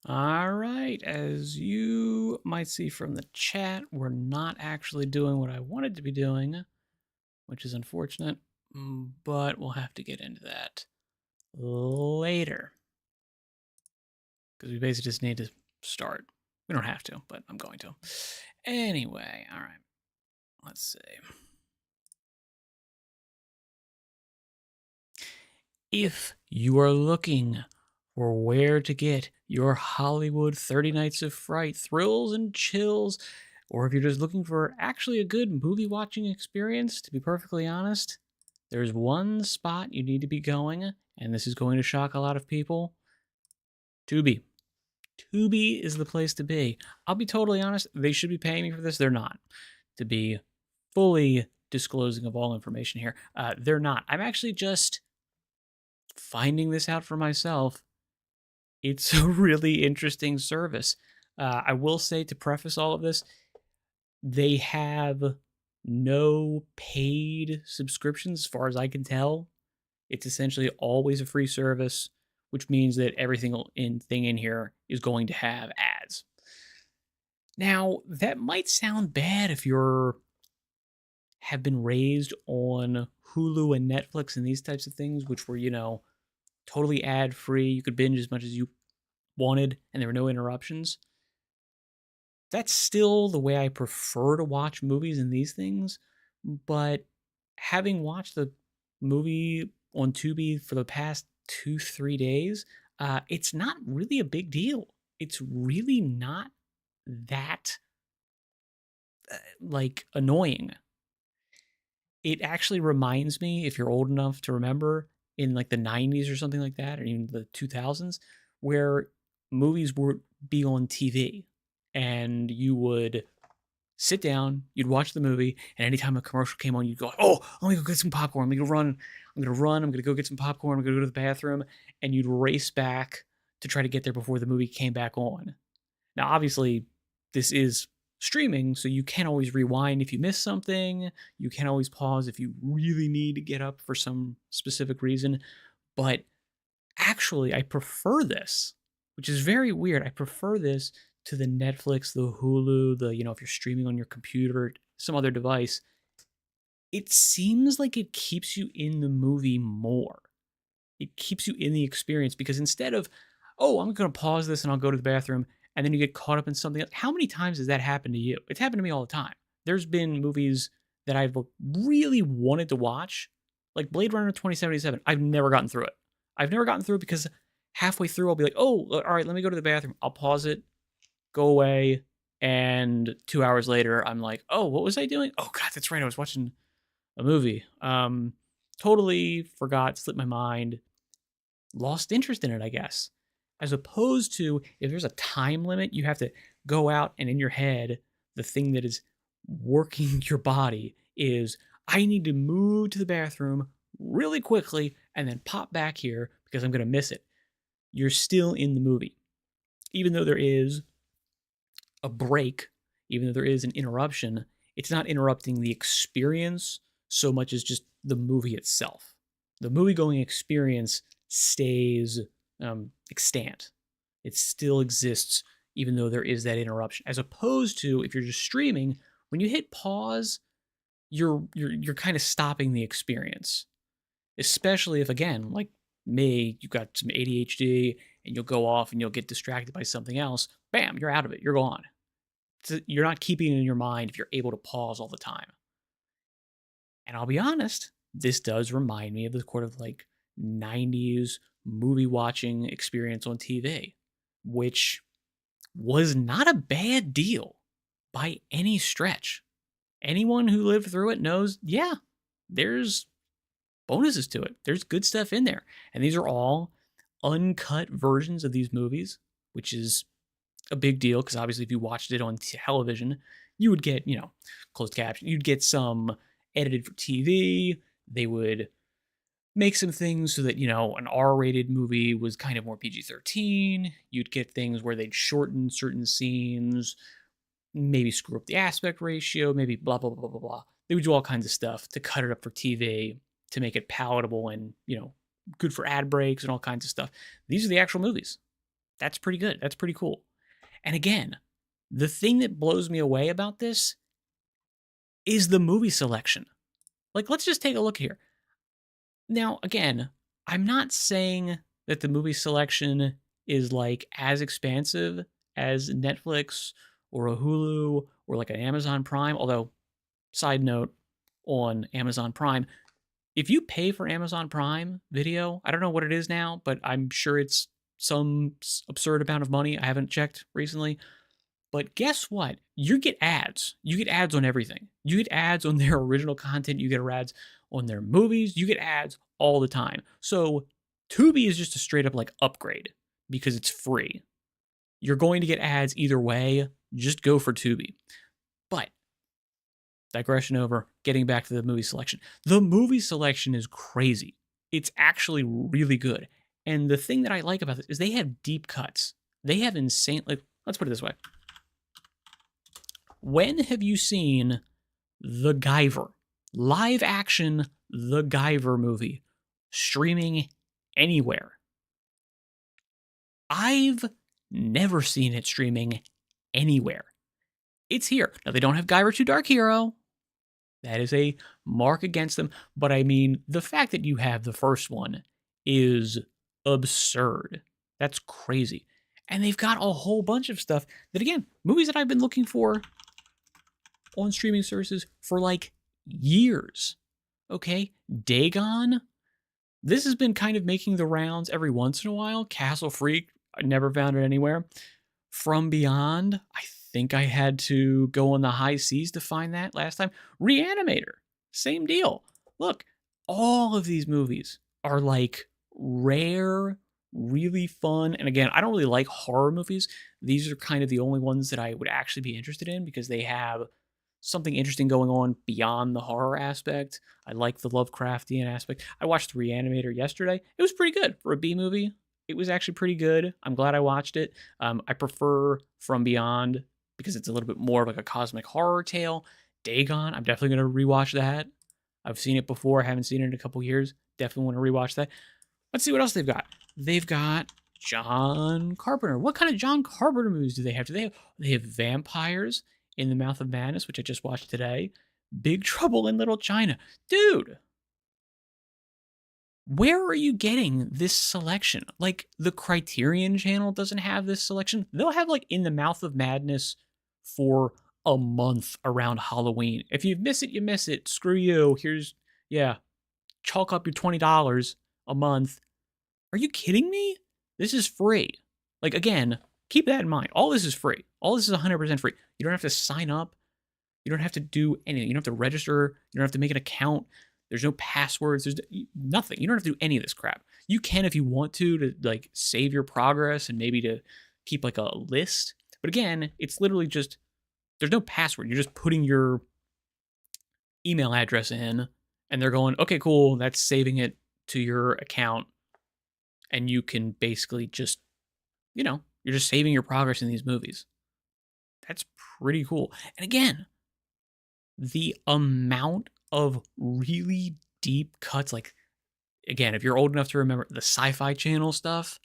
All right, as you might see from the chat, we're not actually doing what I wanted to be doing, which is unfortunate, but we'll have to get into that later because we basically just need to start. We don't have to, but I'm going to. Anyway, all right, let's see. If you are looking for where to get your Hollywood 30 Nights of Fright thrills and chills, or if you're just looking for actually a good movie watching experience, to be perfectly honest, there's one spot you need to be going, and this is going to shock a lot of people. Tubi. Tubi is the place to be. I'll be totally honest, they should be paying me for this. They're not. To be fully disclosing of all information here, they're not. I'm actually just finding this out for myself. It's a really interesting service. I will say, to preface all of this, they have no paid subscriptions as far as I can tell. It's essentially always a free service, which means that everything in here is going to have ads. Now, that might sound bad if you're have been raised on Hulu and Netflix and these types of things, which were, totally ad free. You could binge as much as you wanted and there were no interruptions. That's still the way I prefer to watch movies and these things. But having watched the movie on Tubi for the past 2, 3 days, it's not really a big deal. It's really not that annoying. It actually reminds me, if you're old enough to remember, in like the 90s or something like that, or even the 2000s, where movies would be on TV and you would sit down, you'd watch the movie, and anytime a commercial came on, you'd go, "Oh, let me go get some popcorn. Let me go run. I'm gonna run. I'm gonna go get some popcorn. I'm gonna go to the bathroom," and you'd race back to try to get there before the movie came back on. Now, obviously, this is streaming, so you can always rewind if you miss something. You can always pause if you really need to get up for some specific reason. But actually, I prefer this, which is very weird. I prefer this to the Netflix, the Hulu, if you're streaming on your computer, some other device. It seems like it keeps you in the movie more. It keeps you in the experience because instead of, oh, I'm going to pause this and I'll go to the bathroom, and then you get caught up in something else. How many times has that happened to you? It's happened to me all the time. There's been movies that I've really wanted to watch, like Blade Runner 2077. I've never gotten through it. I've never gotten through it because halfway through I'll be like, oh, all right, let me go to the bathroom. I'll pause it, go away, and 2 hours later, I'm like, oh, what was I doing? Oh God, that's right. I was watching a movie. Totally forgot, slipped my mind, lost interest in it, I guess. As opposed to if there's a time limit, you have to go out and in your head, the thing that is working your body is I need to move to the bathroom really quickly and then pop back here because I'm going to miss it. You're still in the movie. Even though there is a break, even though there is an interruption, it's not interrupting the experience so much as just the movie itself. The movie going experience stays extant. It still exists even though there is that interruption. As opposed to if you're just streaming, when you hit pause, you're kind of stopping the experience. Especially if, again, like me, you've got some ADHD and you'll go off and you'll get distracted by something else. Bam, you're out of it. You're gone. You're not keeping it in your mind if you're able to pause all the time. And I'll be honest, this does remind me of the sort of like 90s movie watching experience on TV, which was not a bad deal by any stretch. Anyone who lived through it knows, yeah, there's bonuses to it. There's good stuff in there. And these are all uncut versions of these movies, which is a big deal because obviously if you watched it on television, you would get, closed caption. You'd get some edited for TV. They would make some things so that, an R-rated movie was kind of more PG-13. You'd get things where they'd shorten certain scenes, maybe screw up the aspect ratio, maybe blah, blah, blah, blah, blah. They would do all kinds of stuff to cut it up for TV to make it palatable and, good for ad breaks and all kinds of stuff. These are the actual movies. That's pretty good. That's pretty cool. And again, the thing that blows me away about this is the movie selection. Like, let's just take a look here. Now, again, I'm not saying that the movie selection is like as expansive as Netflix or a Hulu or like an Amazon Prime, although, side note on Amazon Prime, if you pay for Amazon Prime Video, I don't know what it is now, but I'm sure it's some absurd amount of money. I haven't checked recently. But guess what? You get ads. You get ads on everything. You get ads on their original content. You get ads on their movies. You get ads all the time. So Tubi is just a straight up like upgrade because it's free. You're going to get ads either way. Just go for Tubi. But digression over, getting back to the movie selection. The movie selection is crazy. It's actually really good. And the thing that I like about this is they have deep cuts. They have insane, like, let's put it this way. When have you seen The Guyver, live action The Guyver movie, streaming anywhere? I've never seen it streaming anywhere. It's here. Now, they don't have Guyver 2 Dark Hero. That is a mark against them. But I mean, the fact that you have the first one is absurd. That's crazy. And they've got a whole bunch of stuff that, again, movies that I've been looking for on streaming services for like years. Okay, Dagon. This has been kind of making the rounds every once in a while. Castle Freak, I never found it anywhere. From Beyond, I think I had to go on the high seas to find that last time. Reanimator, same deal. Look, all of these movies are like rare, really fun. And again, I don't really like horror movies. These are kind of the only ones that I would actually be interested in because they have something interesting going on beyond the horror aspect. I like the Lovecraftian aspect. I watched Reanimator yesterday. It was pretty good for a B movie. It was actually pretty good. I'm glad I watched it. I prefer From Beyond because it's a little bit more of like a cosmic horror tale. Dagon, I'm definitely going to rewatch that. I've seen it before. I haven't seen it in a couple years. Definitely want to rewatch that. Let's see what else they've got. They've got John Carpenter. What kind of John Carpenter movies do they have? They have vampires in the Mouth of Madness, which I just watched today. Big Trouble in Little China. Dude, where are you getting this selection? Like, the Criterion Channel doesn't have this selection. They'll have, like, In the Mouth of Madness for a month around Halloween. If you miss it, you miss it. Screw you. Here's, yeah, chalk up your $20 a month. Are you kidding me? This is free. Like, again, keep that in mind. All this is free. All this is 100% free. You don't have to sign up. You don't have to do anything. You don't have to register. You don't have to make an account. There's no passwords. There's nothing. You don't have to do any of this crap. You can if you want to like save your progress and maybe to keep like a list. But again, it's literally just, there's no password. You're just putting your email address in and they're going, okay, cool. That's saving it to your account. And you can basically just, you're just saving your progress in these movies. That's pretty cool. And again, the amount of really deep cuts, like, again, if you're old enough to remember the Sci-Fi Channel stuff,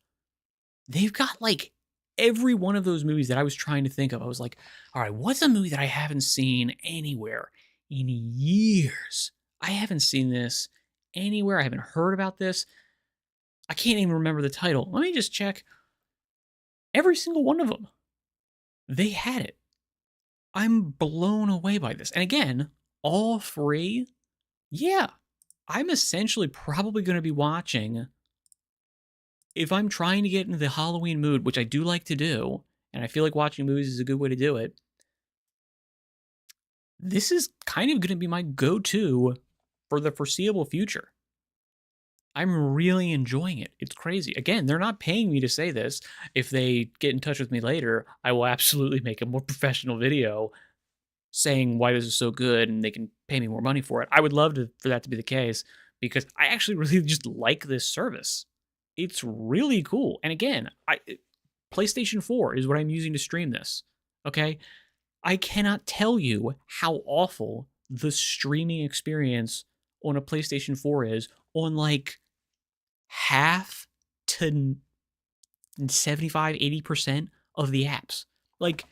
they've got like every one of those movies that I was trying to think of. I was like, all right, what's a movie that I haven't seen anywhere in years? I haven't seen this anywhere. I haven't heard about this. I can't even remember the title. Let me just check. Every single one of them, they had it. I'm blown away by this. And again, all free. Yeah, I'm essentially probably going to be watching, if I'm trying to get into the Halloween mood, which I do like to do, and I feel like watching movies is a good way to do it, this is kind of going to be my go-to for the foreseeable future. I'm really enjoying it. It's crazy. Again, they're not paying me to say this. If they get in touch with me later, I will absolutely make a more professional video saying why this is so good and they can pay me more money for it. I would love for that to be the case because I actually really just like this service. It's really cool. And again, PlayStation 4 is what I'm using to stream this. Okay? I cannot tell you how awful the streaming experience on a PlayStation 4 is on like half to in 75, 80% of the apps. Like,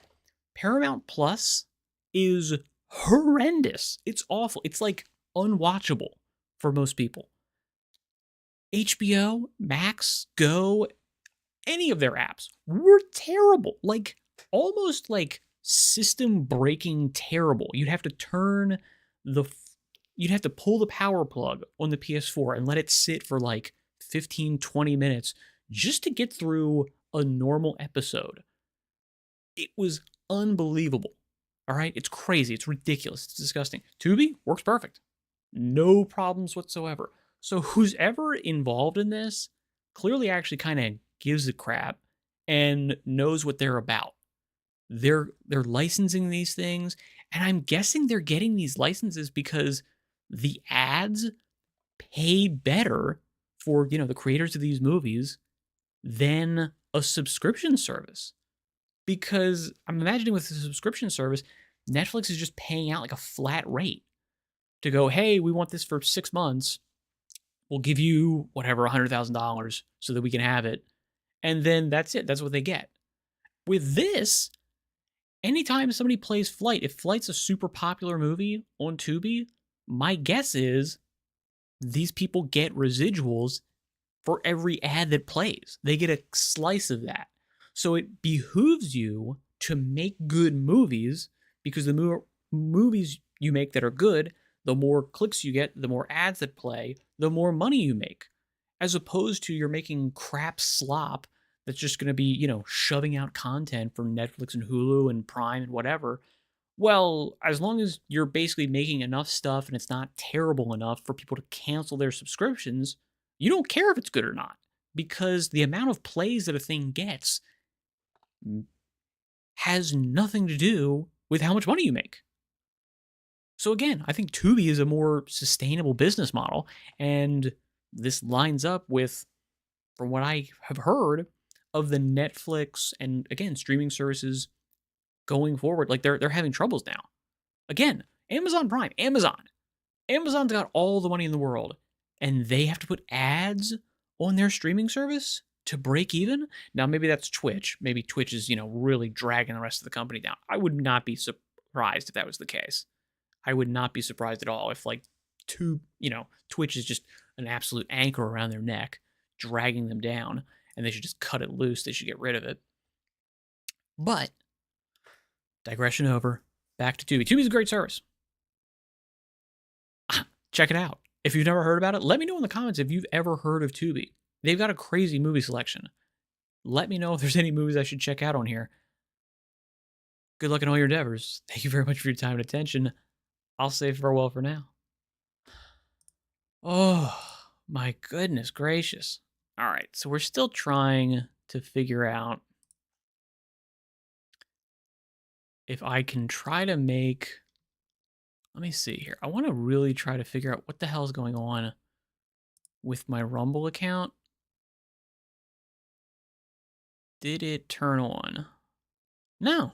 Paramount Plus is horrendous. It's awful. It's like unwatchable for most people. HBO, Max, Go, any of their apps were terrible. Like, almost like system breaking terrible. You'd have to pull the power plug on the PS4 and let it sit for like 15, 20 minutes just to get through a normal episode. It was unbelievable. All right? It's crazy. It's ridiculous. It's disgusting. Tubi works perfect. No problems whatsoever. So who's ever involved in this clearly actually kind of gives a crap and knows what they're about. They're licensing these things, and I'm guessing they're getting these licenses because the ads pay better for, the creators of these movies than a subscription service. Because I'm imagining with the subscription service, Netflix is just paying out like a flat rate to go, hey, we want this for 6 months. We'll give you whatever, $100,000 so that we can have it. And then that's it. That's what they get. With this, anytime somebody plays Flight, if Flight's a super popular movie on Tubi, my guess is these people get residuals for every ad that plays. They get a slice of that. So it behooves you to make good movies, because the more movies you make that are good, the more clicks you get, the more ads that play, the more money you make. As opposed to you're making crap slop that's just going to be, shoving out content for Netflix and Hulu and Prime and whatever. Well, as long as you're basically making enough stuff and it's not terrible enough for people to cancel their subscriptions, you don't care if it's good or not, because the amount of plays that a thing gets has nothing to do with how much money you make. So again, I think Tubi is a more sustainable business model, and this lines up with, from what I have heard, of the Netflix and, again, streaming services going forward. Like, they're having troubles now. Again, Amazon Prime, Amazon's got all the money in the world, and they have to put ads on their streaming service to break even. Now, maybe that's Twitch. Maybe Twitch is, really dragging the rest of the company down. I would not be surprised if that was the case. I would not be surprised at all if, like, Twitch is just an absolute anchor around their neck, dragging them down, and they should just cut it loose. They should get rid of it. But, digression over. Back to Tubi. Tubi's a great service. Check it out. If you've never heard about it, let me know in the comments if you've ever heard of Tubi. They've got a crazy movie selection. Let me know if there's any movies I should check out on here. Good luck in all your endeavors. Thank you very much for your time and attention. I'll say farewell for now. Oh, my goodness gracious. All right, so we're still trying to figure out if I can try to make... Let me see here. I want to really try to figure out what the hell is going on with my Rumble account. Did it turn on? No.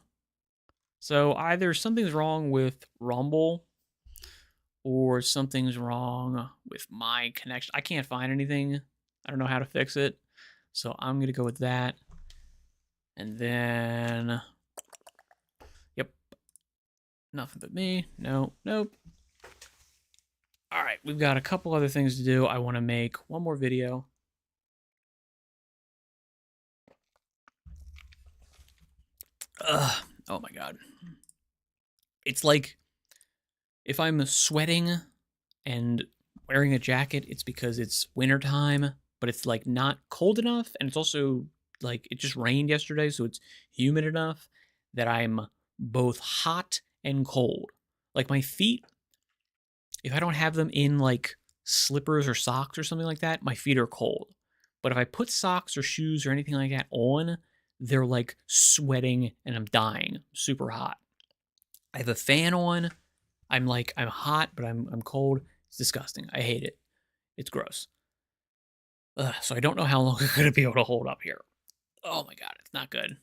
So either something's wrong with Rumble or something's wrong with my connection. I can't find anything. I don't know how to fix it. So I'm going to go with that. And then... Yep. Nothing but me. No. Nope. All right. We've got a couple other things to do. I want to make one more video. Ugh. Oh my God. It's like if I'm sweating and wearing a jacket, it's because it's wintertime, but it's like not cold enough. And it's also like it just rained yesterday, so it's humid enough that I'm both hot and cold. Like my feet, if I don't have them in like slippers or socks or something like that, my feet are cold. But if I put socks or shoes or anything like that on, they're like sweating and I'm dying, super hot. I have a fan on. I'm hot, but I'm cold. It's disgusting. I hate it. It's gross. So I don't know how long I'm going to be able to hold up here. Oh my God, it's not good.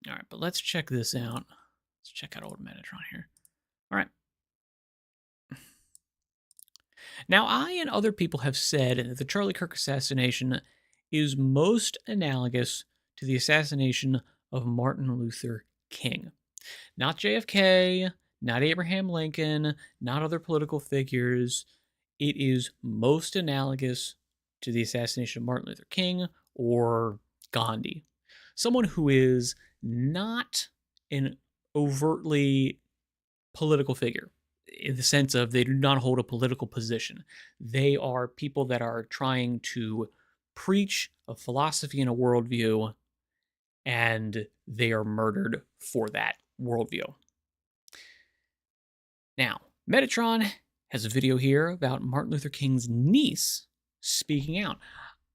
All right, but let's check this out. Let's check out old Metatron here. All right. Now, I and other people have said that the Charlie Kirk assassination is most analogous to the assassination of Martin Luther King. Not JFK, not Abraham Lincoln, not other political figures. It is most analogous to the assassination of Martin Luther King or Gandhi. Someone who is not an overtly political figure in the sense of they do not hold a political position. They are people that are trying to preach a philosophy and a worldview, and they are murdered for that worldview. Now, Metatron has a video here about Martin Luther King's niece speaking out.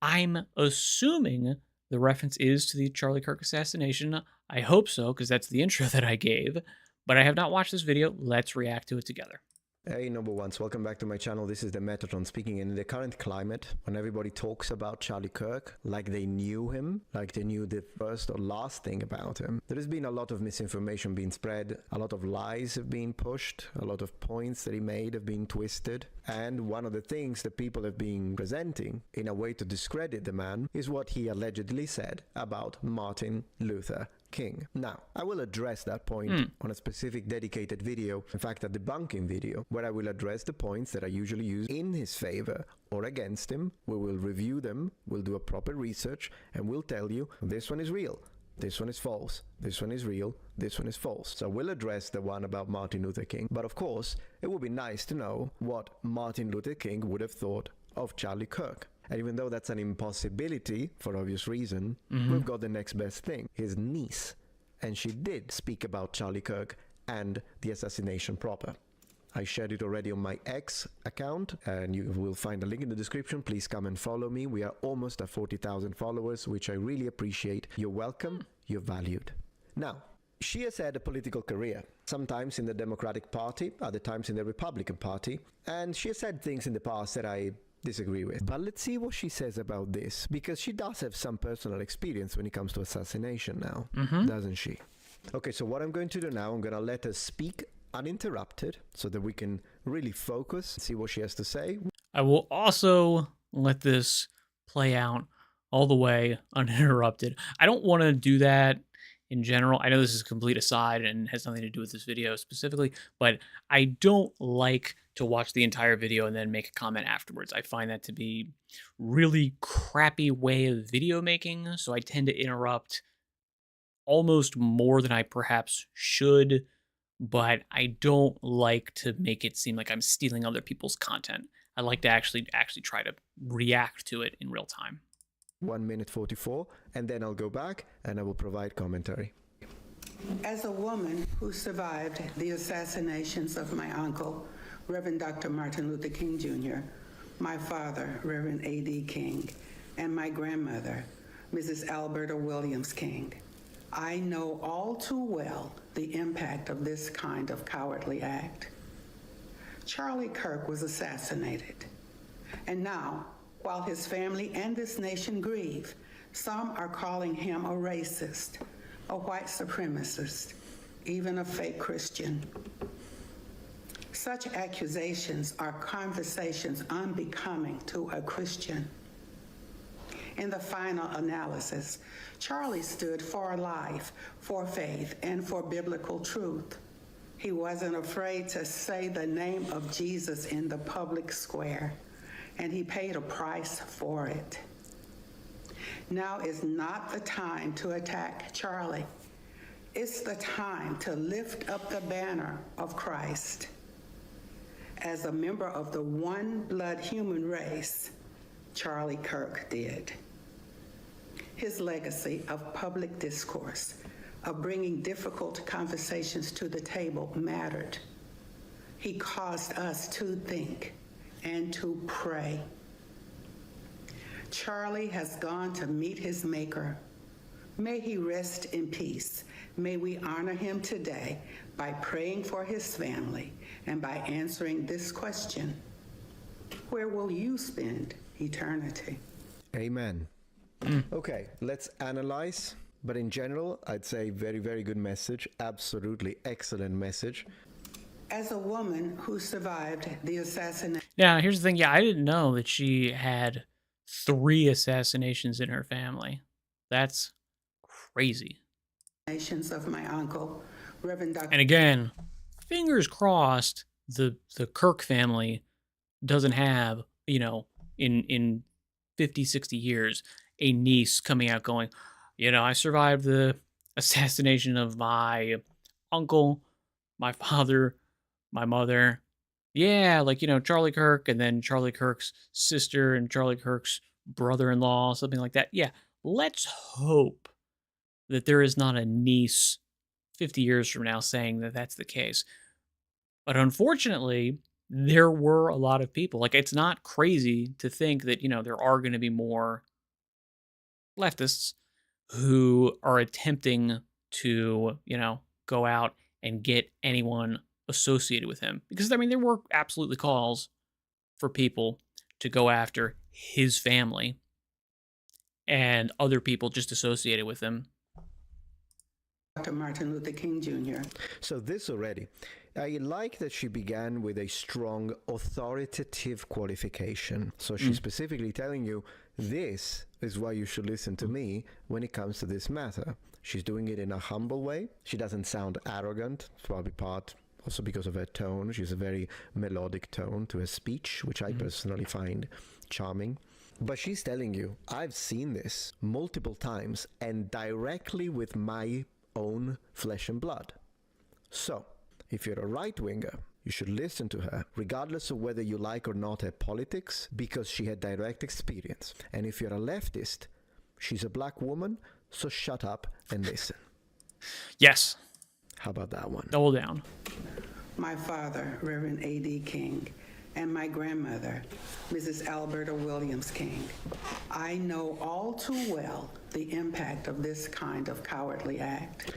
I'm assuming the reference is to the Charlie Kirk assassination. I hope so, because that's the intro that I gave. But I have not watched this video. Let's react to it together. Hey number ones, welcome back to my channel. This is the Metatron speaking. In the current climate, when everybody talks about Charlie Kirk like they knew him, like they knew the first or last thing about him, there has been a lot of misinformation being spread, a lot of lies have been pushed, a lot of points that he made have been twisted, and one of the things that people have been presenting in a way to discredit the man is what he allegedly said about Martin Luther King. Now, I will address that point on a specific dedicated video, in fact a debunking video, where I will address the points that I usually use in his favor or against him. We will review them, we'll do a proper research, and we'll tell you this one is real, this one is false, this one is real, this one is false. So we'll address the one about Martin Luther King, but of course, it would be nice to know what Martin Luther King would have thought of Charlie Kirk. And even though that's an impossibility, for obvious reason, we've got the next best thing, his niece. And she did speak about Charlie Kirk and the assassination proper. I shared it already on my X account, and you will find a link in the description. Please come and follow me. We are almost at 40,000 followers, which I really appreciate. You're welcome, you're valued. Now, she has had a political career, sometimes in the Democratic Party, other times in the Republican Party, and she has said things in the past that I disagree with. But let's see what she says about this, because she does have some personal experience when it comes to assassination now, doesn't she? Okay, so what I'm going to do now, I'm going to let her speak uninterrupted so that we can really focus and see what she has to say. I will also let this play out all the way uninterrupted. I don't want to do that in general. I know this is a complete aside and has nothing to do with this video specifically, but I don't like to watch the entire video and then make a comment afterwards. I find that to be really crappy way of video making, so I tend to interrupt almost more than I perhaps should, but I don't like to make it seem like I'm stealing other people's content. I like to actually try to react to it in real time. 1 minute 44, and then I'll go back and I will provide commentary. As a woman who survived the assassinations of my uncle, Reverend Dr. Martin Luther King Jr., my father, Reverend A.D. King, and my grandmother, Mrs. Alberta Williams King, I know all too well the impact of this kind of cowardly act. Charlie Kirk was assassinated, and now, while his family and this nation grieve, some are calling him a racist, a white supremacist, even a fake Christian. Such accusations are conversations unbecoming to a Christian. In the final analysis, Charlie stood for life, for faith, and for biblical truth. He wasn't afraid to say the name of Jesus in the public square, and he paid a price for it. Now is not the time to attack Charlie. It's the time to lift up the banner of Christ. As a member of the one blood human race, Charlie Kirk did. His legacy of public discourse, of bringing difficult conversations to the table, mattered. He caused us to think and to pray. Charlie has gone to meet his maker. May he rest in peace. May we honor him today by praying for his family and by answering this question: where will you spend eternity? Amen. Okay, let's analyze. But in general, I'd say very, very good message. Absolutely excellent message. As a woman who survived the assassination. Now, here's the thing. Yeah, I didn't know that she had 3 assassinations in her family. That's crazy. Nations of my uncle, Reverend Dr. And again, fingers crossed the Kirk family doesn't have, you know, in 50, 60 years, a niece coming out going, I survived the assassination of my uncle, my father, my mother. Yeah, like, Charlie Kirk and then Charlie Kirk's sister and Charlie Kirk's brother-in-law, something like that. Yeah, let's hope that there is not a niece 50 years from now saying that that's the case. But unfortunately, there were a lot of people. Like, it's not crazy to think that, there are going to be more leftists who are attempting to, go out and get anyone associated with him. Because, there were absolutely calls for people to go after his family and other people just associated with him. Dr. Martin Luther King Jr. So this already, I like that she began with a strong authoritative qualification. So she's specifically telling you, this is why you should listen to me when it comes to this matter. She's doing it in a humble way. She doesn't sound arrogant. It's probably part also because of her tone. She has a very melodic tone to her speech, which I personally find charming. But she's telling you, I've seen this multiple times and directly with my own flesh and blood. So, if you're a right-winger, you should listen to her, regardless of whether you like or not her politics, because she had direct experience. And if you're a leftist, she's a black woman, so shut up and listen. Yes. How about that one? Double down. My father, Reverend A.D. King, and my grandmother, Mrs. Alberta Williams King. I know all too well the impact of this kind of cowardly act.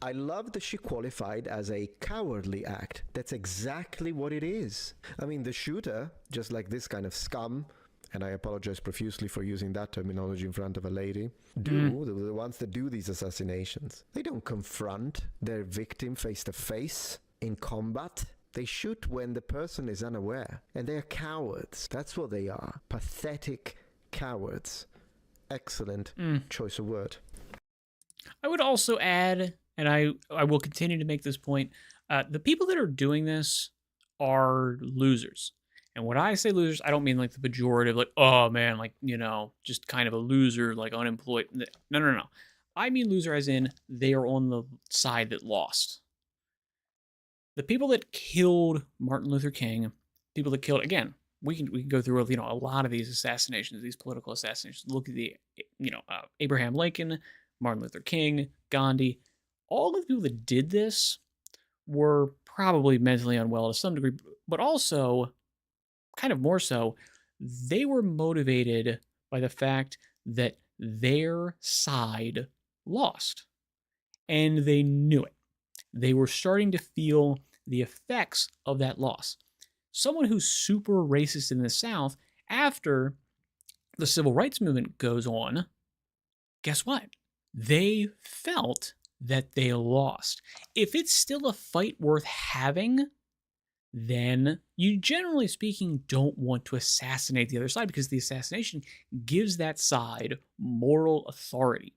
I love that she qualified as a cowardly act. That's exactly what it is. The shooter, just like this kind of scum, and I apologize profusely for using that terminology in front of a lady, the ones that do these assassinations, they don't confront their victim face to face in combat. They shoot when the person is unaware. And they're cowards. That's what they are. Pathetic cowards. Excellent choice of word. I would also add, and I will continue to make this point, the people that are doing this are losers. And when I say losers, I don't mean like the pejorative, like, oh man, like, just kind of a loser, like unemployed. No. I mean loser as in they are on the side that lost. The people that killed Martin Luther King, people that killed, again, we can go through, a lot of these assassinations, these political assassinations. Look at the, Abraham Lincoln, Martin Luther King, Gandhi. All of the people that did this were probably mentally unwell to some degree, but also, kind of more so, they were motivated by the fact that their side lost. And they knew it. They were starting to feel the effects of that loss. Someone who's super racist in the South, after the civil rights movement goes on, guess what? They felt that they lost. If it's still a fight worth having, then you, generally speaking, don't want to assassinate the other side, because the assassination gives that side moral authority.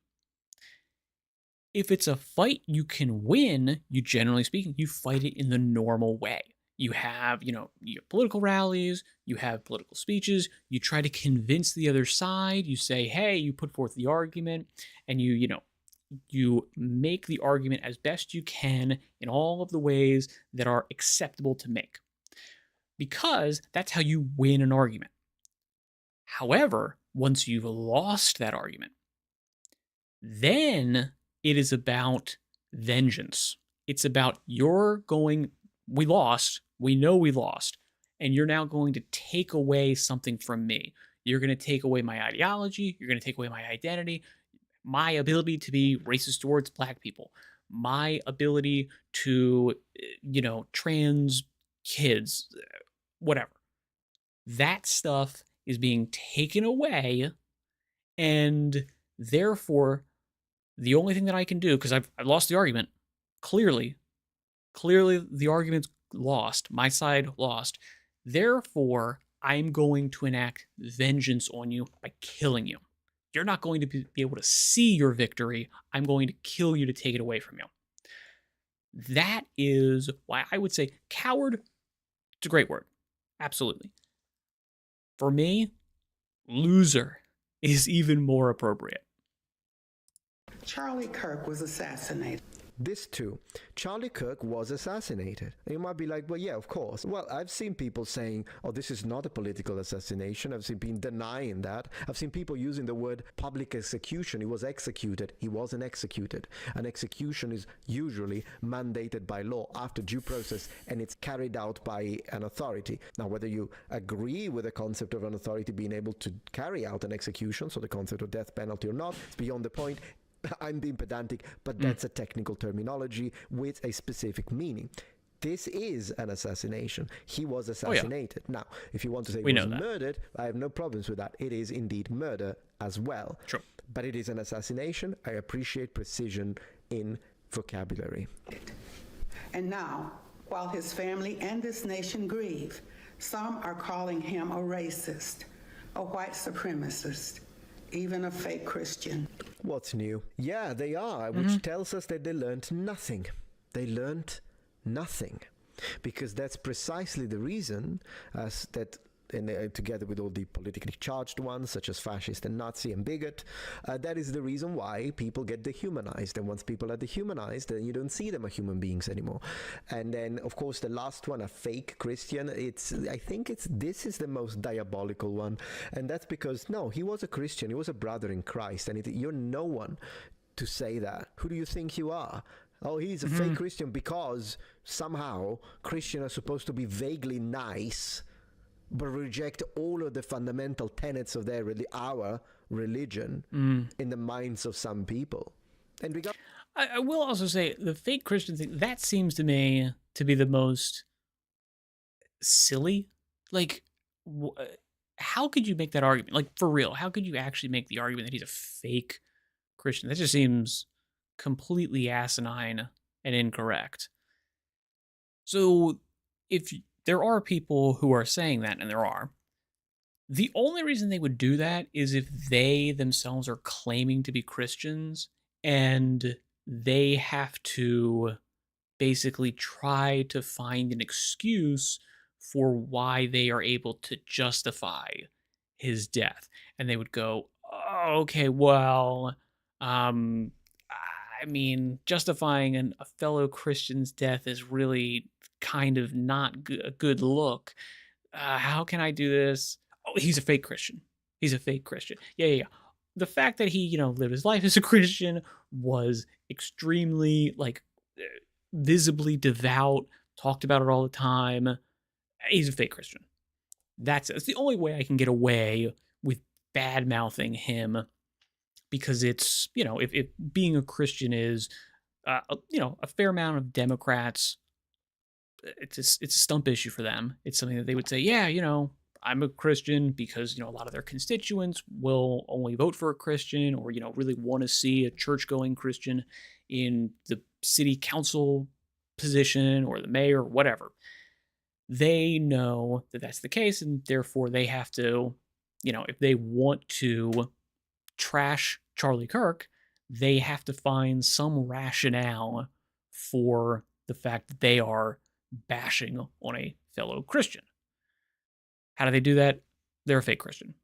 If it's a fight you can win, you, generally speaking, you fight it in the normal way. You have, your political rallies, you have political speeches, you try to convince the other side, you say, hey, you put forth the argument, and you make the argument as best you can in all of the ways that are acceptable to make. Because that's how you win an argument. However, once you've lost that argument, then it is about vengeance. It's about we lost, we know we lost, and you're now going to take away something from me. You're going to take away my ideology, you're going to take away my identity, my ability to be racist towards black people, my ability to, trans kids, whatever. That stuff is being taken away, and therefore, the only thing that I can do, because I've lost the argument, clearly the argument's lost, my side lost, therefore, I'm going to enact vengeance on you by killing you. You're not going to be able to see your victory. I'm going to kill you to take it away from you. That is why I would say coward, it's a great word. Absolutely. For me, loser is even more appropriate. Charlie Kirk was assassinated. This too. Charlie Kirk was assassinated. And you might be like, well, yeah, of course. Well, I've seen people saying, oh, this is not a political assassination. I've seen people denying that. I've seen people using the word public execution. He was executed. He wasn't executed. An execution is usually mandated by law after due process, and it's carried out by an authority. Now, whether you agree with the concept of an authority being able to carry out an execution, so the concept of death penalty or not, it's beyond the point. I'm being pedantic, but that's a technical terminology with a specific meaning. This is an assassination. He was assassinated. Now, if you want to say he was murdered, I have no problems with that. It is indeed murder as well. Sure. But it is an assassination. I appreciate precision in vocabulary. And now, while his family and this nation grieve, some are calling him a racist, a white supremacist, even a fake Christian. What's new? Yeah, they are, which tells us that they learned nothing. They learned nothing. Because that's precisely the reason that, together with all the politically charged ones, such as fascist and Nazi and bigot, that is the reason why people get dehumanized. And once people are dehumanized, then you don't see them as human beings anymore. And then, of course, the last one, a fake Christian, I think this is the most diabolical one. And that's because, no, he was a Christian. He was a brother in Christ. And you're no one to say that. Who do you think you are? Oh, he's a fake Christian because somehow Christians are supposed to be vaguely nice, but reject all of the fundamental tenets of our religion in the minds of some people. And I will also say the fake Christian thing, that seems to me to be the most silly. Like, how could you make that argument? Like, for real, how could you actually make the argument that he's a fake Christian? That just seems completely asinine and incorrect. So if there are people who are saying that, and there are, the only reason they would do that is if they themselves are claiming to be Christians and they have to basically try to find an excuse for why they are able to justify his death. And they would go, oh, okay, well, I mean, justifying a fellow Christian's death is really kind of not a good look. How can I do this? Oh, he's a fake Christian. He's a fake Christian. Yeah. The fact that he, lived his life as a Christian, was extremely, visibly devout, talked about it all the time. He's a fake Christian. That's the only way I can get away with bad-mouthing him, because it's, if being a Christian is, a fair amount of Democrats, it's a stump issue for them. It's something that they would say, yeah, I'm a Christian because, a lot of their constituents will only vote for a Christian, or, really want to see a church-going Christian in the city council position or the mayor or whatever. They know that that's the case, and therefore they have to, if they want to trash Charlie Kirk, they have to find some rationale for the fact that they are bashing on a fellow Christian. How do they do that? They're a fake Christian.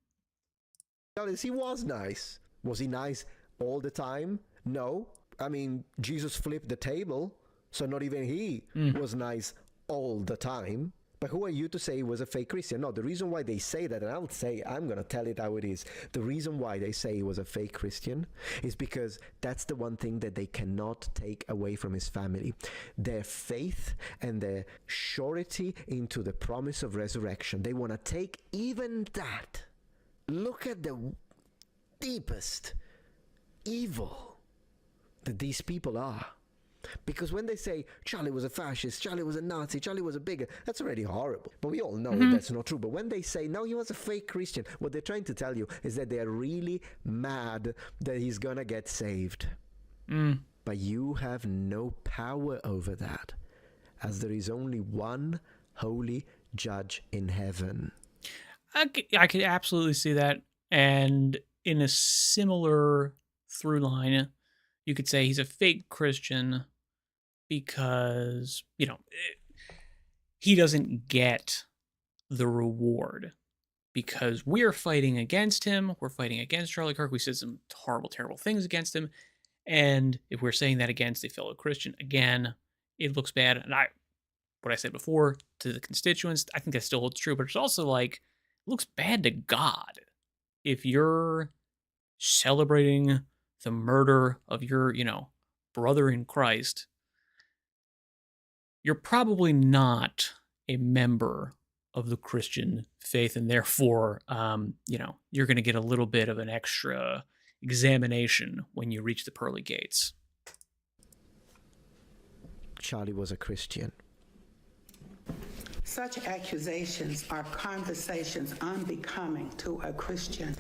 He was nice. Was he nice all the time? No. I mean, Jesus flipped the table, so not even he was nice all the time. But who are you to say he was a fake Christian? No, the reason why they say that, and I'm going to tell it how it is. The reason why they say he was a fake Christian is because that's the one thing that they cannot take away from his family. Their faith and their surety into the promise of resurrection. They want to take even that. Look at the deepest evil that these people are. Because when they say Charlie was a fascist, Charlie was a Nazi, Charlie was a bigot, that's already horrible. But we all know that that's not true. But when they say, no, he was a fake Christian, what they're trying to tell you is that they're really mad that he's gonna get saved. But you have no power over that, as there is only one holy judge in heaven. I could absolutely see that. And in a similar through line, you could say he's a fake Christian because, he doesn't get the reward because we're fighting against him. We're fighting against Charlie Kirk. We said some horrible, terrible things against him. And if we're saying that against a fellow Christian, again, it looks bad. And what I said before to the constituents, I think that still holds true, but it's also like, it looks bad to God. If you're celebrating the murder of your, brother in Christ, you're probably not a member of the Christian faith, and therefore, you're going to get a little bit of an extra examination when you reach the pearly gates. Charlie was a Christian. Such accusations are conversations unbecoming to a Christian.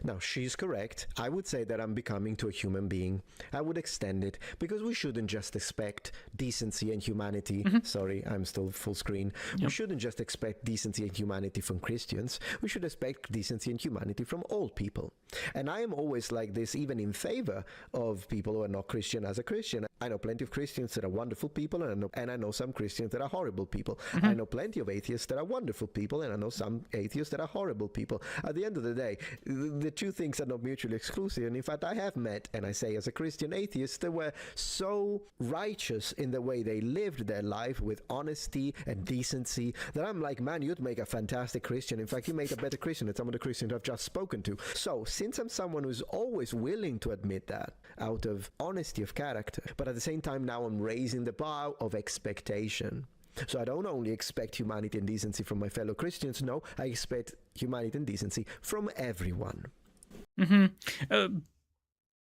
Now, she's correct. I would say that I'm becoming to a human being. I would extend it because we shouldn't just expect decency and humanity. Sorry, I'm still full screen. We shouldn't just expect decency and humanity from Christians. We should expect decency and humanity from all people. And I am always like this, even in favor of people who are not Christian as a Christian. I know plenty of Christians that are wonderful people, and I know some Christians that are horrible people. I know plenty of atheists that are wonderful people, and I know some atheists that are horrible people. At the end of the day, the two things are not mutually exclusive. And in fact, I have met, and I say as a Christian atheist, that were so righteous in the way they lived their life with honesty and decency that I'm like, man, you'd make a fantastic Christian. In fact, you make a better Christian than some of the Christians I've just spoken to. So since I'm someone who's always willing to admit that out of honesty of character, but at the same time now I'm raising the bar of expectation. So I don't only expect humanity and decency from my fellow Christians, no, I expect humanity and decency from everyone. To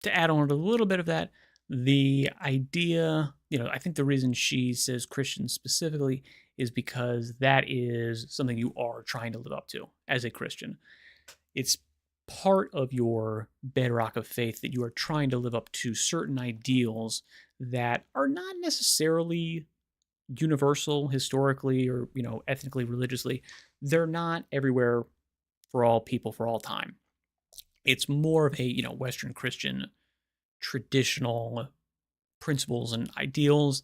add on to a little bit of that, the idea, I think the reason she says Christians specifically is because that is something you are trying to live up to as a Christian. It's part of your bedrock of faith that you are trying to live up to certain ideals that are not necessarily universal historically or, ethnically, religiously. They're not everywhere for all people for all time. It's more of a, Western Christian traditional principles and ideals.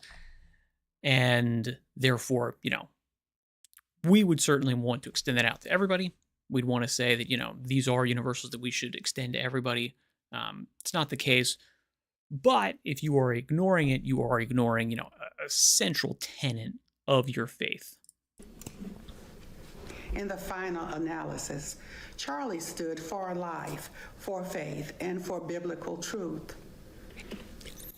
And therefore, we would certainly want to extend that out to everybody. We'd want to say that, these are universals that we should extend to everybody. It's not the case. But if you are ignoring it, you are ignoring, a central tenet of your faith. In the final analysis, Charlie stood for life, for faith, and for biblical truth.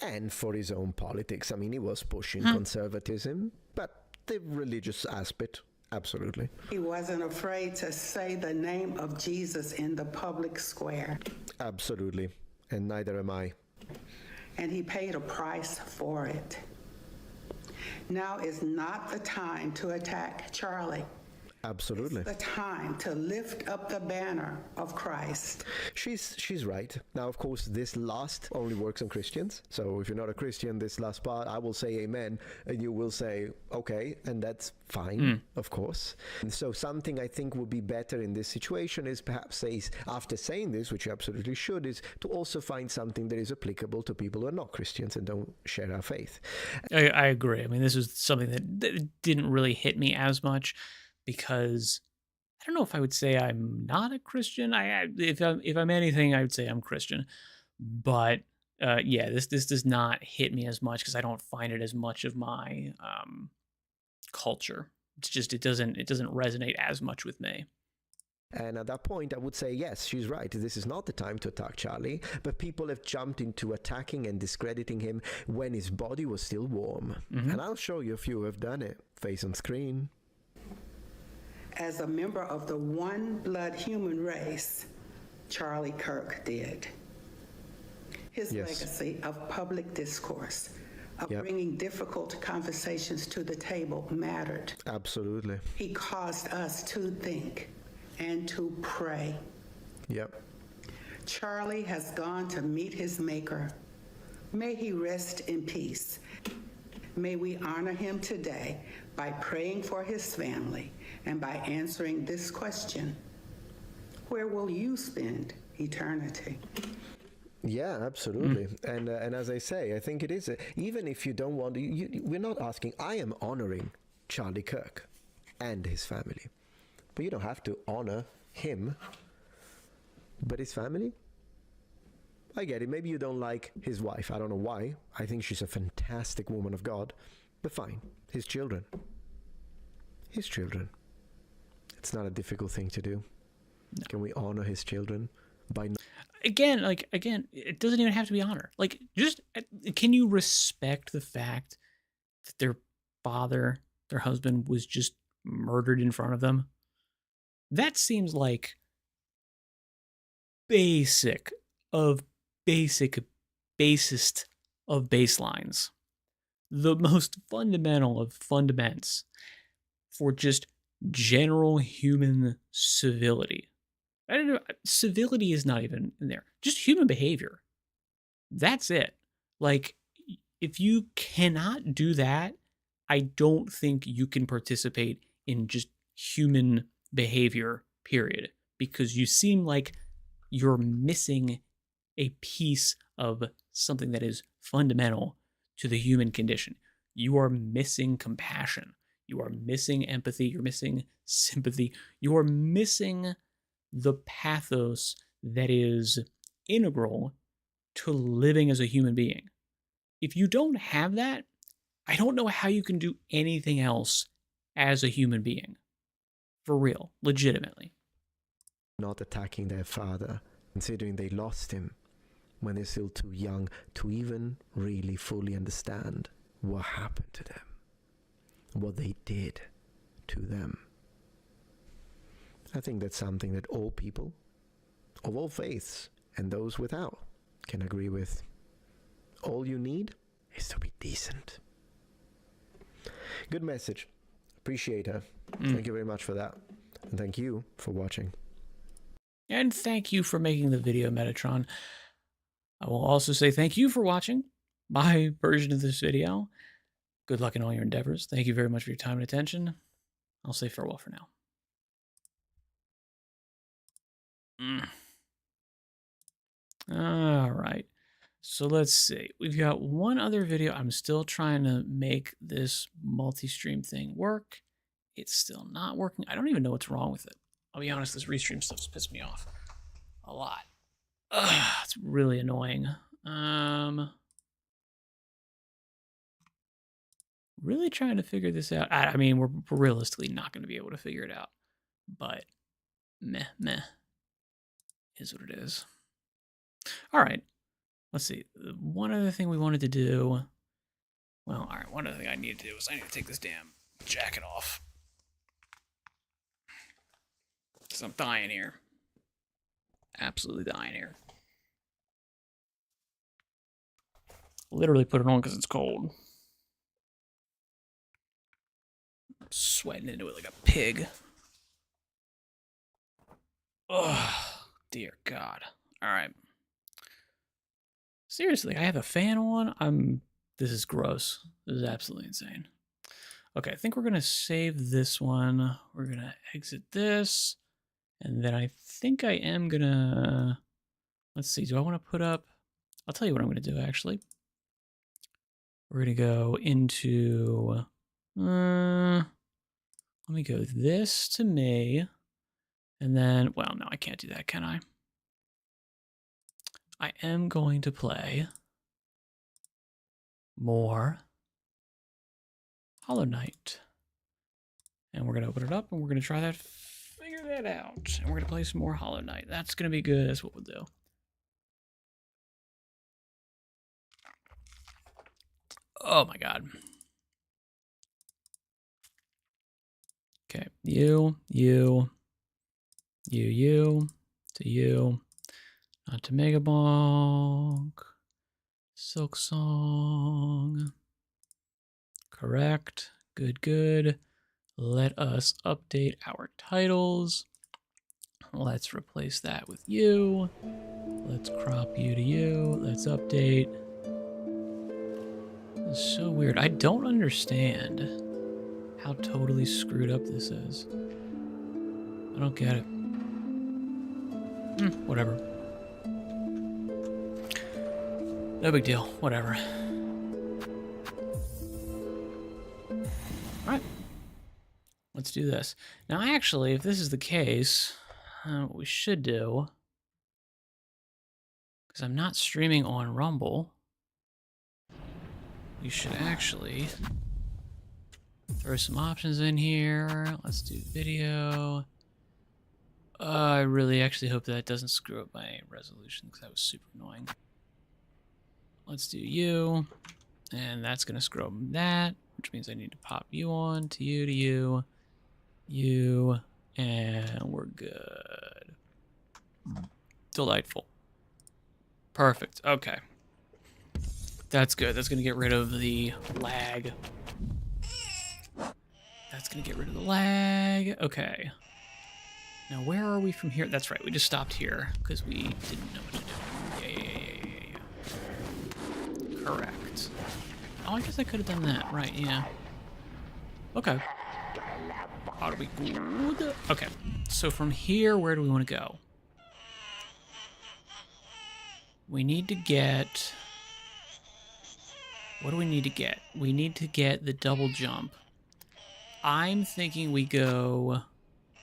And for his own politics. I mean, he was pushing conservatism, but the religious aspect, absolutely. He wasn't afraid to say the name of Jesus in the public square. Absolutely. And neither am I. And he paid a price for it. Now is not the time to attack Charlie. Absolutely. It's the time to lift up the banner of Christ. She's right. Now, of course, this last only works on Christians. So if you're not a Christian, this last part, I will say amen, and you will say, okay, and that's fine, of course. And so something I think would be better in this situation is perhaps after saying this, which you absolutely should, is to also find something that is applicable to people who are not Christians and don't share our faith. I agree. I mean, this is something that didn't really hit me as much, because I don't know if I would say I'm not a Christian. If I'm anything, I would say I'm Christian. But this does not hit me as much because I don't find it as much of my culture. It's just it doesn't resonate as much with me. And at that point, I would say, yes, she's right. This is not the time to attack Charlie, but people have jumped into attacking and discrediting him when his body was still warm. And I'll show you a few who have done it. Face on screen. As a member of the one blood human race, Charlie Kirk did. His legacy of public discourse, of bringing difficult conversations to the table mattered. Absolutely. He caused us to think and to pray. Yep. Charlie has gone to meet his maker. May he rest in peace. May we honor him today by praying for his family and by answering this question: Where will you spend eternity? Yeah, absolutely. And as I say, I think it is, even if you don't want to, we're not asking, I am honoring Charlie Kirk and his family. But you don't have to honor him, but his family? I get it. Maybe you don't like his wife. I don't know why. I think she's a fantastic woman of God. But fine. His children. His children. It's not a difficult thing to do. No. Can we honor his children by... Again, it doesn't even have to be honor. Like, just, can you respect the fact that their father, their husband, was just murdered in front of them? That seems like basest of baselines. The most fundamental of fundaments for just general human civility. I don't know, civility is not even in there. Just human behavior. That's it. Like, if you cannot do that, I don't think you can participate in just human behavior, period. Because you seem like you're missing a piece of something that is fundamental to the human condition. You are missing compassion. You are missing empathy. You're missing sympathy. You are missing the pathos that is integral to living as a human being. If you don't have that, I don't know how you can do anything else as a human being. For real, legitimately. Not attacking their father, considering they lost him when they're still too young to even really fully understand what happened to them, what they did to them. I think that's something that all people of all faiths and those without can agree with. All you need is to be decent. Good message. Appreciate her. Thank you very much for that. And thank you for watching. And thank you for making the video, Metatron. I will also say thank you for watching my version of this video. Good luck in all your endeavors. Thank you very much for your time and attention. I'll say farewell for now. All right. So let's see. We've got one other video. I'm still trying to make this multi-stream thing work. It's still not working. I don't even know what's wrong with it. I'll be honest, this restream stuff's pissed me off a lot. It's really annoying. Really trying to figure this out. I mean, we're realistically not going to be able to figure it out. But meh. Is what it is. All right. Let's see. One other thing we wanted to do. Well, all right. One other thing I need to do is I need to take this damn jacket off. Because I'm dying here. Absolutely dying here. Literally put it on because it's cold. I'm sweating into it like a pig. Oh, dear God. All right. Seriously, I have a fan on. This is gross. This is absolutely insane. Okay, I think we're going to save this one. We're going to exit this. And then I think I am going to... Let's see. Do I want to put up... I'll tell you what I'm going to do, actually. We're going to go into... let me go this to me. And then... Well, no, I can't do that, can I? I am going to play more Hollow Knight. And we're going to open it up and we're going to try that, figure that out. And we're going to play some more Hollow Knight. That's going to be good. That's what we'll do. Oh my God. Okay. You, to you. Not to Mega Bonk. Silk Song. Correct. Good. Let us update our titles. Let's replace that with you. Let's crop you to you. Let's update. This is so weird. I don't understand how totally screwed up this is. I don't get it. Whatever. No big deal. Whatever. Alright. Let's do this. Now, actually, if this is the case, what we should do, because I'm not streaming on Rumble, we should actually throw some options in here. Let's do video. I really actually hope that doesn't screw up my resolution, because that was super annoying. Let's do you, and that's going to screw up that, which means I need to pop you on to you, you, and we're good. Delightful. Perfect. Okay. That's good. That's going to get rid of the lag. That's going to get rid of the lag. Okay. Now, where are we from here? That's right. We just stopped here because we didn't know what to do. Yeah. Correct. Oh, I guess I could have done that. Right, yeah. Okay. How do we go? Okay. So from here, where do we want to go? We need to get... What do we need to get? We need to get the double jump. I'm thinking we go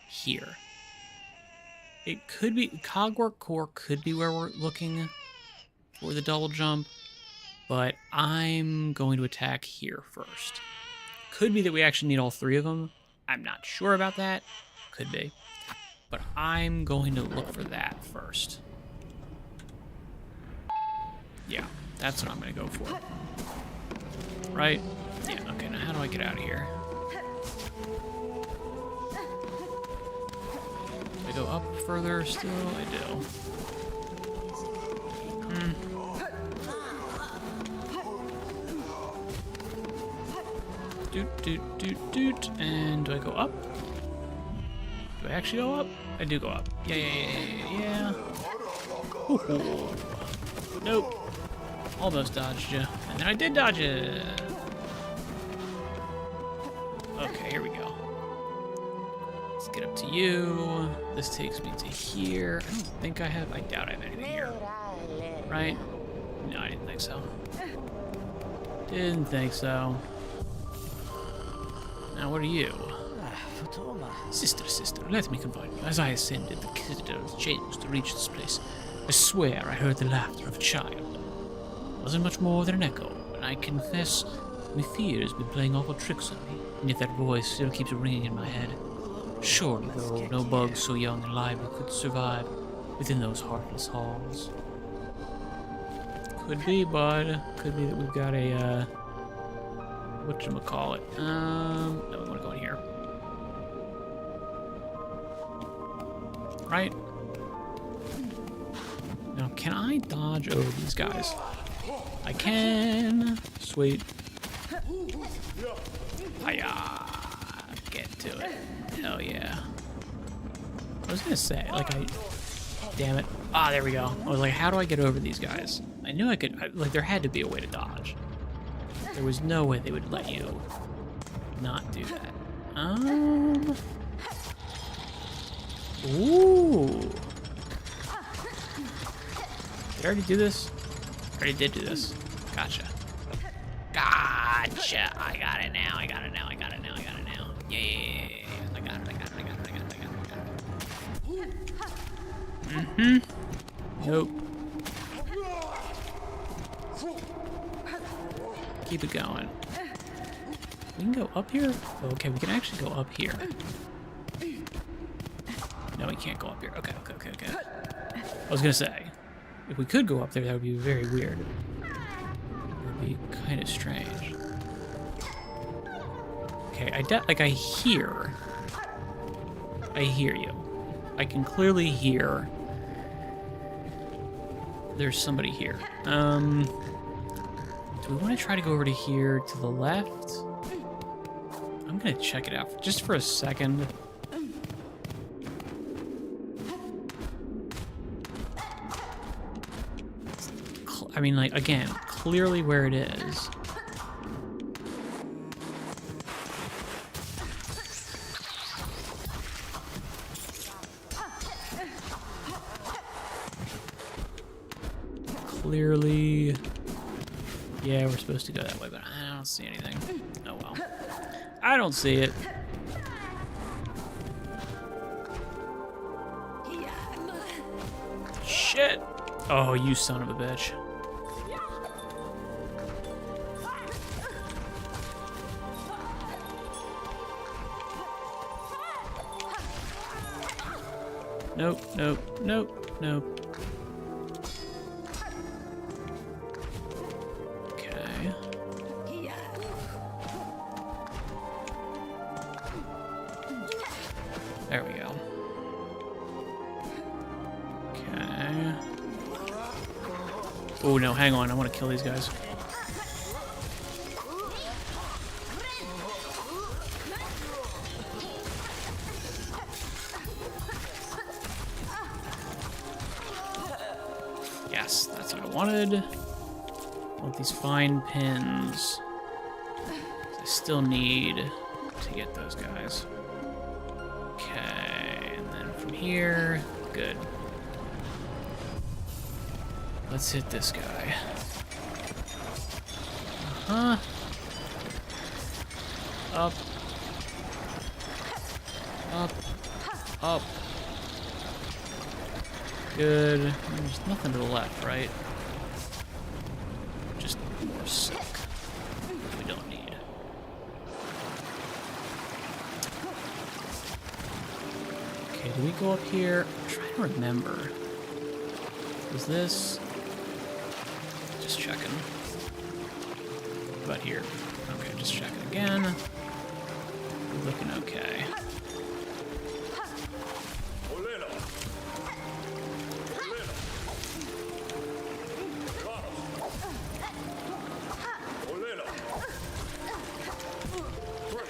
here. It could be... Cogwork Core could be where we're looking for the double jump, but I'm going to attack here first. Could be that we actually need all three of them. I'm not sure about that. Could be. But I'm going to look for that first. Yeah, that's what I'm going to go for. Right? Yeah, okay, now how do I get out of here? Do I go up further still? I do. Doot. And do I go up? Do I actually go up? I do go up. Yeah. Ooh. Nope. Almost dodged you. And then I did dodge it. Okay, here we go. Let's get up to you. This takes me to here. I don't think I have... I doubt I have anything here. Right? No, I didn't think so. Didn't think so. Now, what are you? Sister, let me confide you. As I ascended, the citadel's changed to reach this place. I swear I heard the laughter of a child. It wasn't much more than an echo, and I confess my fear has been playing awful tricks on me, and yet that voice still keeps ringing in my head. Surely, though, no bug so young and lively could survive within those heartless halls. Could be, bud. Could be that we've got a, whatchamacallit. No, we want to go in here. Right? Now, can I dodge over these guys? I can. Sweet. Hiya. Get to it. Hell yeah. I was gonna say, like, damn it. Ah, there we go. I was like, how do I get over these guys? I knew I could, like, there had to be a way to dodge. There was no way they would let you not do that. Ooh. Did I already do this? I already did do this. Gotcha. I got it now. Yeah. I got it. Nope. Keep it going. We can go up here? Oh, okay, we can actually go up here. No, we can't go up here. Okay. I was gonna say, if we could go up there, that would be very weird. It would be kind of strange. Okay, I hear you. I can clearly hear there's somebody here. Do we want to try to go over to here to the left? I'm gonna check it out just for a second. I mean, like, again, clearly where it is. clearly... Yeah, we're supposed to go that way, but I don't see anything. Oh well. I don't see it. Shit! Oh, you son of a bitch. Nope, nope, nope, nope. Okay. There we go. Okay. Oh no, hang on, I want to kill these guys. Yes, that's what I wanted. I want these fine pins. I still need to get those guys. Okay, and then from here, good. Let's hit this guy. Uh-huh. Up. Up. Up. Good. There's nothing to the left, right? Just more silk. We don't need. Okay, do we go up here? I'm trying to remember. Was this? Just checking. What about here? Okay, just checking again. We're looking okay.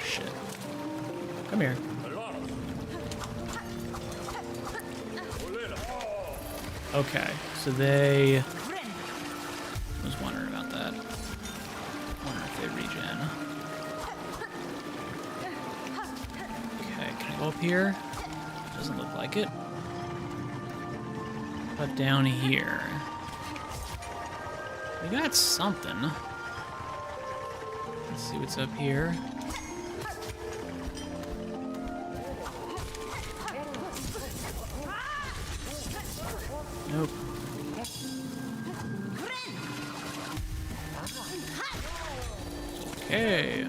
Shit. Come here. Okay, so they... I was wondering about that. Wondering if they regen. Okay, can I go up here? Doesn't look like it. But down here... We got something. Let's see what's up here. Nope. Okay.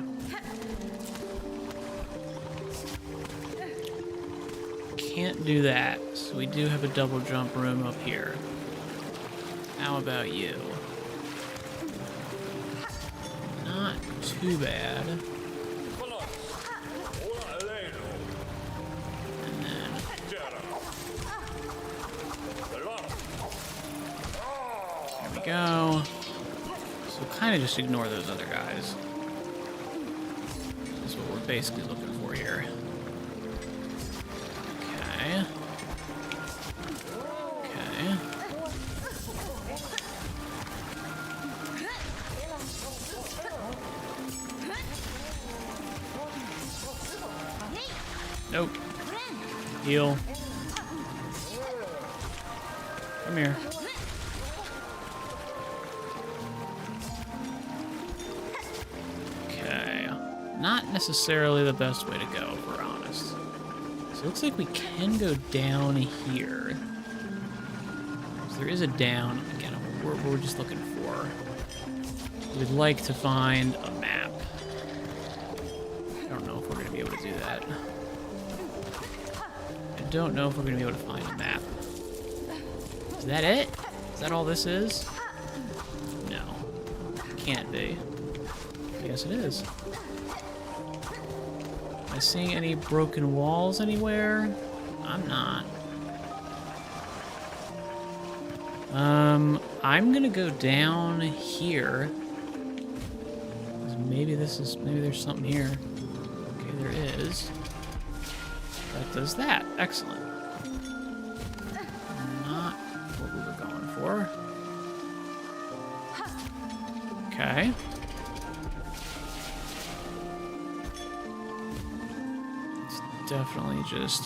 Can't do that, so we do have a double jump room up here. How about you? Not too bad. And then... There we go. So kind of just ignore those other guys. That's what we're basically looking for here. Okay. Okay. Nope. Heal. Come here. Okay. Not necessarily the best way to go, if we're honest. So it looks like we can go down here. So there is a down. Again, we're just looking for. We'd like to find a map. I don't know if we're going to be able to do that. I don't know if we're going to be able to find a map. Is that it? Is that all this is? No. Can't be. Yes, it is. Am I seeing any broken walls anywhere? I'm not. I'm gonna go down here. Maybe there's something here. Okay, there is. That does that. Excellent. Not what we were going for. Okay. It's definitely just...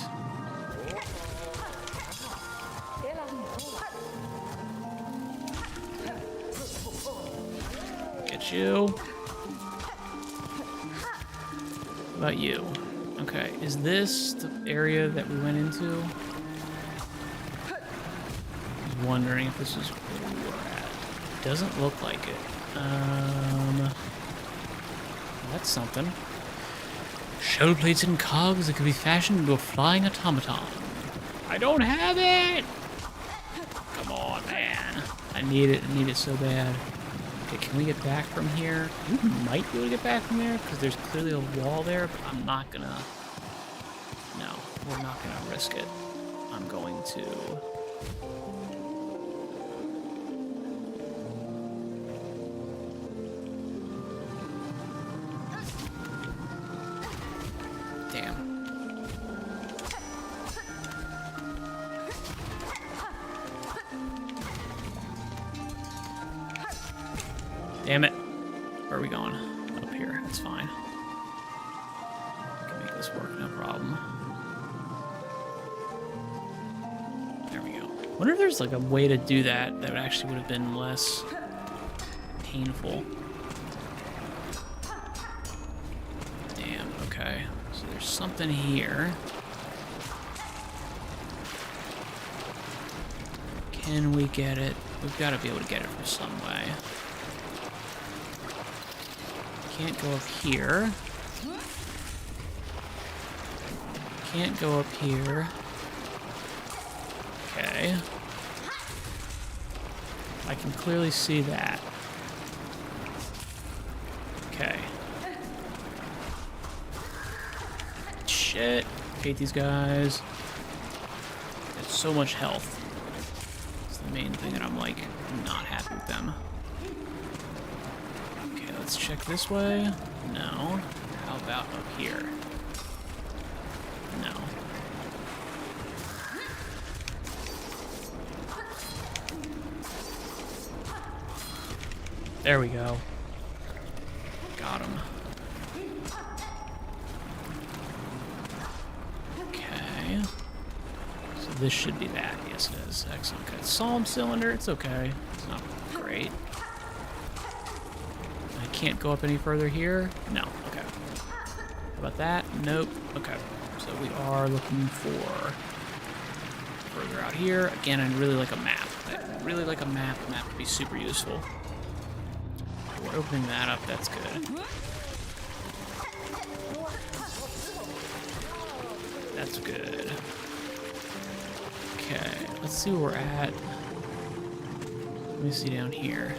Get you. What about you? Okay, is this the area that we went into? I'm wondering if this is where we were at. Doesn't look like it. That's something. Shell plates and cogs that could be fashioned into a flying automaton. I don't have it! Come on, man. I need it so bad. Okay, can we get back from here? We might be able to get back from there, because there's clearly a wall there, but I'm not gonna... No, we're not gonna risk it. I'm going to... Damn. Damn it. Where are we going? Up here. That's fine. Can make this work, no problem. There we go. Wonder if there's like a way to do that that actually would have been less painful. Damn, okay. So there's something here. Can we get it? We've got to be able to get it from some way. Can't go up here. Can't go up here. Okay. I can clearly see that. Okay. Shit. Hate these guys. Got so much health. It's the main thing that I'm like not happy with them. Okay, let's check this way. No. How about up here? No. There we go. Got him. Okay. So this should be that. Yes, it is. Excellent. Okay. Psalm cylinder. It's okay. It's not great. I can't go up any further here. No. Okay. How about that? Nope. Okay. So we are looking for further out here. Again, I'd really like a map. I'd really like a map. A map would be super useful. We're opening that up. That's good. That's good. Okay, let's see where we're at. Let me see down here.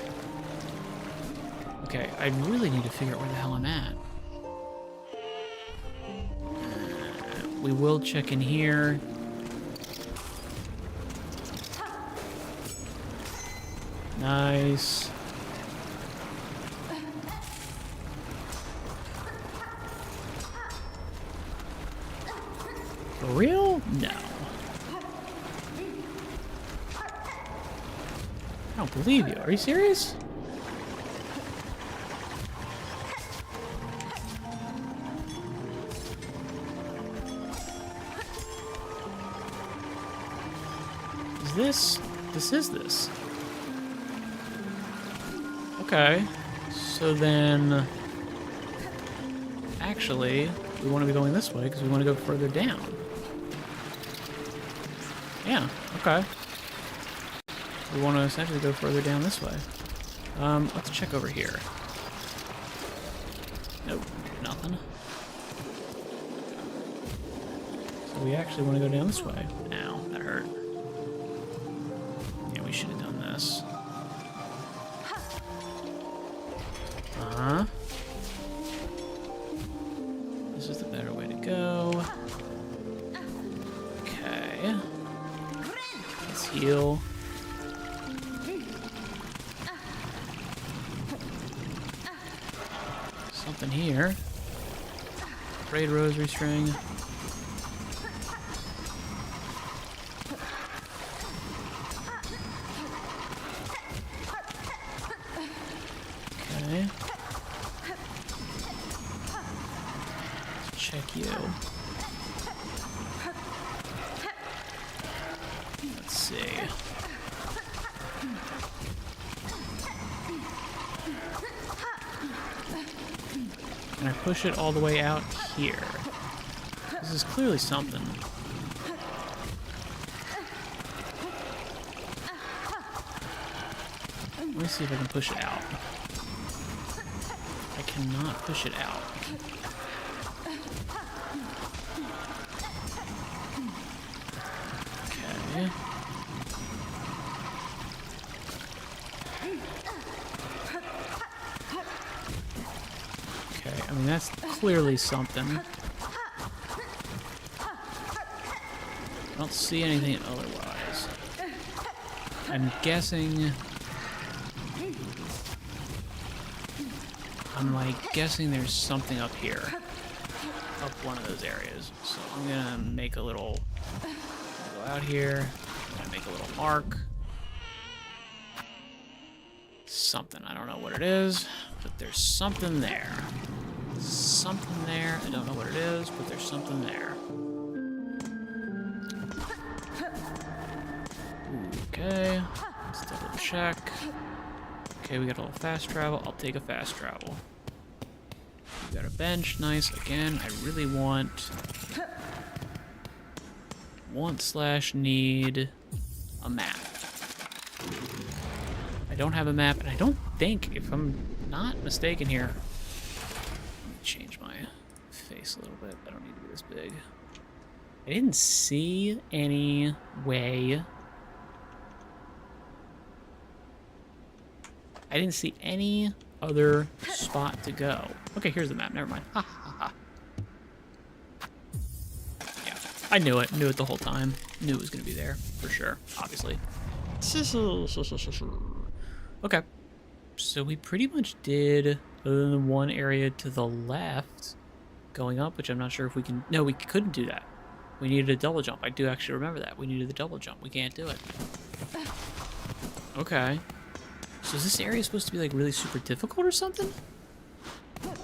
Okay, I really need to figure out where the hell I'm at. We will check in here. Nice. For real? No. I don't believe you. Are you serious? Is this? This is this. Okay. So then... Actually, we want to be going this way because we want to go further down. Yeah, okay. We want to essentially go further down this way. Let's check over here. Nope, nothing. So we actually want to go down this way. Ow, that hurt. Yeah, we should have done this. Uh-huh. This is the better way to go. Okay. Let's heal. Something here. Braid rosary string. Okay. Let's check you. Let's see. And I push it all the way out here. This is clearly something. Let me see if I can push it out. I cannot push it out. Okay. Okay, I mean, that's clearly something. I don't see anything otherwise. I'm guessing... guessing there's something up here. Up one of those areas. So I'm gonna make a little... go out here. I'm gonna make a little mark. Something. I don't know what it is, but there's something there. Something there. I don't know what it is, but there's something there. Okay. Let's double check. Okay, we got a little fast travel. I'll take a fast travel. We got a bench. Nice. Again, I really want/need a map. I don't have a map, and I don't think, if I'm not mistaken here... Let me change my face a little bit. I don't need to be this big. I didn't see any way... I didn't see any other spot to go. Okay, here's the map. Never mind. Ha ha ha. Yeah, I knew it. Knew it the whole time. Knew it was going to be there, for sure, obviously. Okay. So we pretty much did, other than one area to the left, going up, which I'm not sure if we can... No, we couldn't do that. We needed a double jump. I do actually remember that. We needed the double jump. We can't do it. Okay. So is this area supposed to be, like, really super difficult or something?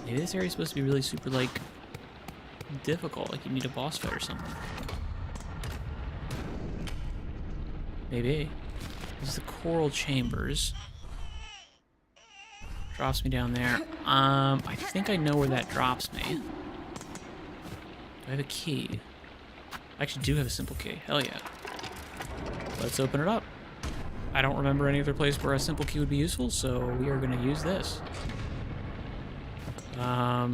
Maybe this area is supposed to be really super, like, difficult. Like, you need a boss fight or something. Maybe. This is the Coral Chambers. Drops me down there. I think I know where that drops me. Do I have a key? I actually do have a simple key. Hell yeah. Let's open it up. I don't remember any other place where a simple key would be useful, so we are going to use this. Yeah,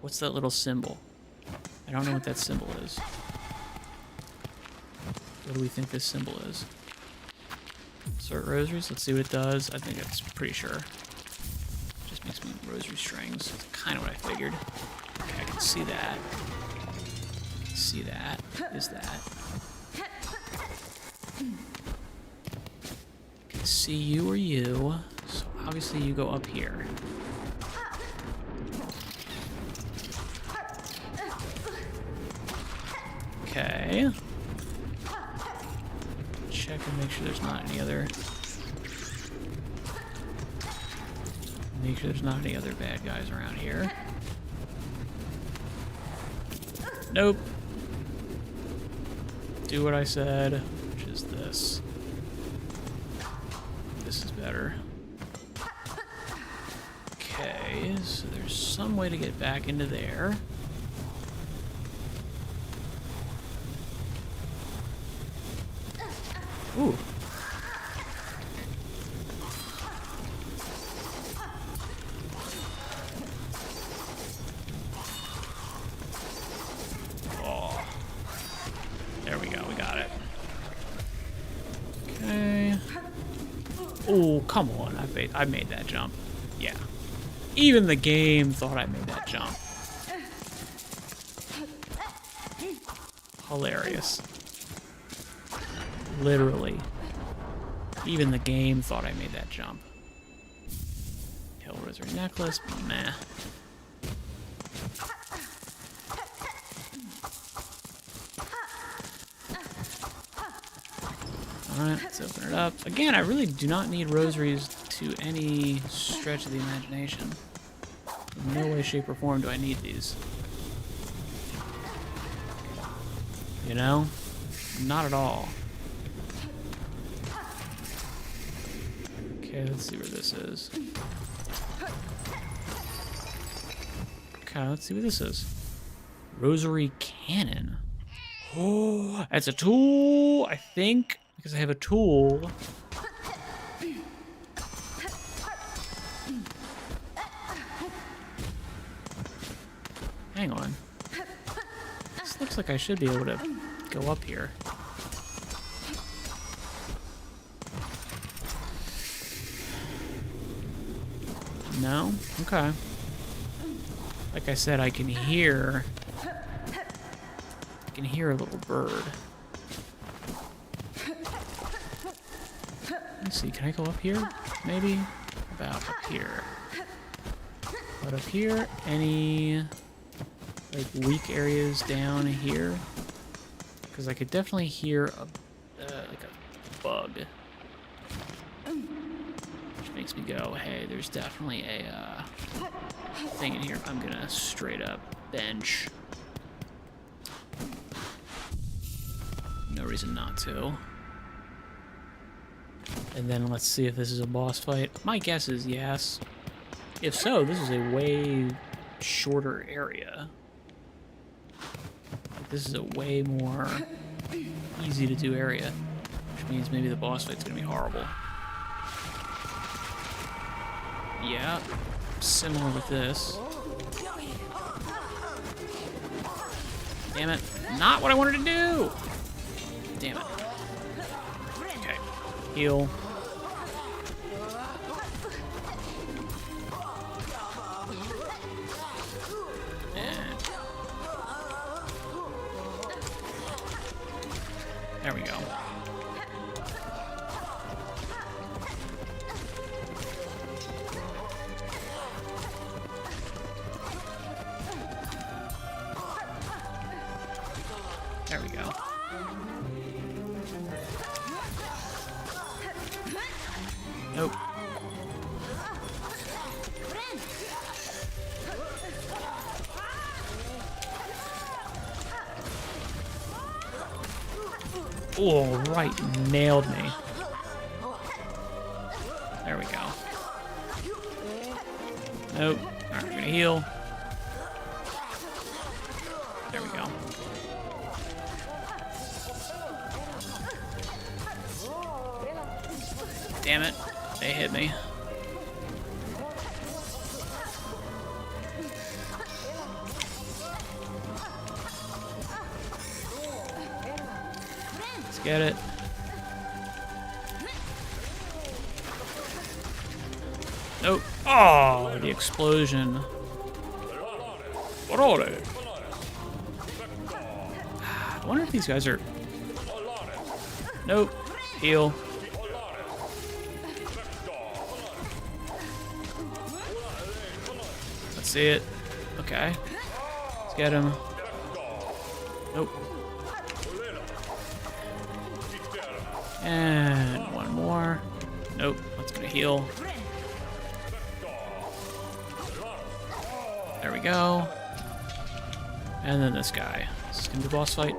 what's that little symbol? I don't know what that symbol is. What do we think this symbol is? Insert rosaries. Let's see what it does. I think it's pretty sure. Just makes me rosary strings. That's kind of what I figured. Okay, I can see that. See that. Is that? See you or you, so obviously you go up here. Okay. Check and make sure there's not any other... Make sure there's not any other bad guys around here. Nope. Do what I said, which is this. This is better. Okay, so there's some way to get back into there. Ooh. Oh. There we go, we got it. Okay. Oh, come on. I made that jump. Yeah. Even the game thought I made that jump. Hilarious. Literally. Even the game thought I made that jump. Kill Rosary Necklace. Meh. Alright, let's open it up. Again, I really do not need rosaries to any stretch of the imagination. In no way, shape, or form do I need these. You know? Not at all. Okay, let's see where this is. Okay, let's see what this is. Rosary Cannon. Oh, that's a tool, I think, because I have a tool. Hang on. This looks like I should be able to go up here. No? Okay. Like I said, I can hear a little bird. Let's see, can I go up here? Maybe? About up here. But up here, any like weak areas down here? Because I could definitely hear like a bug. Which makes me go, hey, there's definitely a thing in here. I'm gonna straight up bench. No reason not to. And then let's see if this is a boss fight. My guess is yes. If so, this is a way shorter area. This is a way more easy to do area, which means maybe the boss fight's gonna be horrible. Yeah, similar with this. Damn it, not what I wanted to do! Damn it. Okay, heal. There we go. There we go. Nope. Oh, right, nailed me. There we go. Nope. Alright, we're gonna heal. There we go. Damn it. They hit me. Let's get it. Nope. Oh, the explosion. I wonder if these guys are... Nope. Heal. Let's see it. Okay. Let's get him. Nope. And one more. Nope. That's gonna heal. There we go. And then this guy. Is this gonna be a boss fight?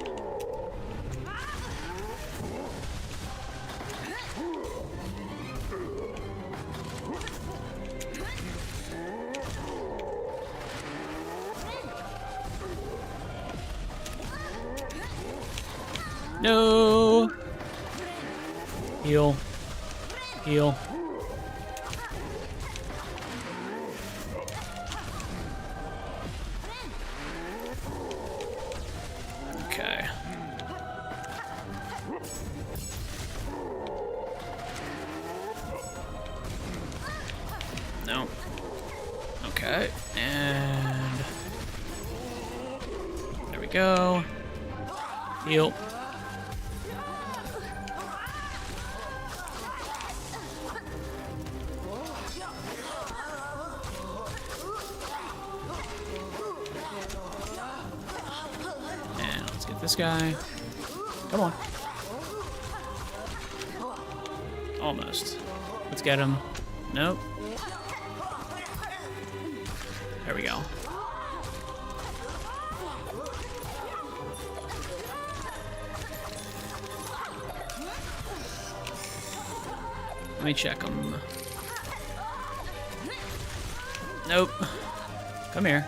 No! Heal. Heal. Okay. No. Okay. And there we go. Heal. This guy. Come on. Almost. Let's get him. Nope. There we go. Let me check him. Nope. Come here.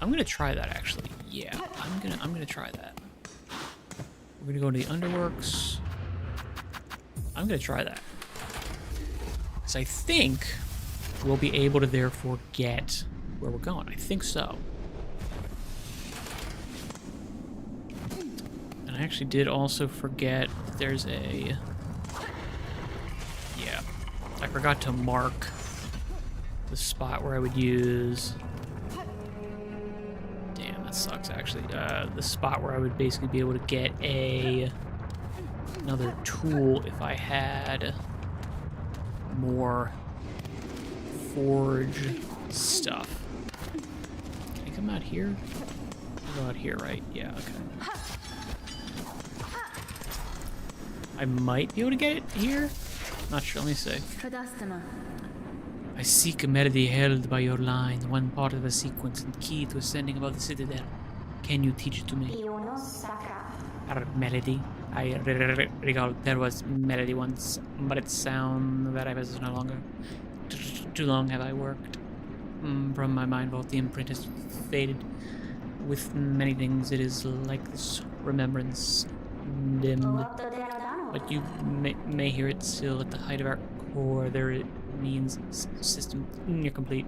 I'm gonna try that actually. Yeah, I'm gonna try that. We're gonna go to the underworks. I'm gonna try that. Because I think we'll be able to therefore get where we're going. I think so. And I actually did also forget that there's a... Yeah. I forgot to mark the spot where I would use... Damn, that sucks actually. The spot where I would basically be able to get another tool if I had more forge stuff. Can I come out here? I'll go out here, right? Yeah, okay. I might be able to get it here? Not sure, let me see. I seek a melody held by your line, one part of a sequence and key to ascending above the citadel. Can you teach it to me? Our melody. I recall there was melody once, but its sound that I possess no longer. Too long have I worked. From my mind vault the imprint has faded. With many things it is like this remembrance dimmed. But you may hear it still at the height of our core. There it means system near complete.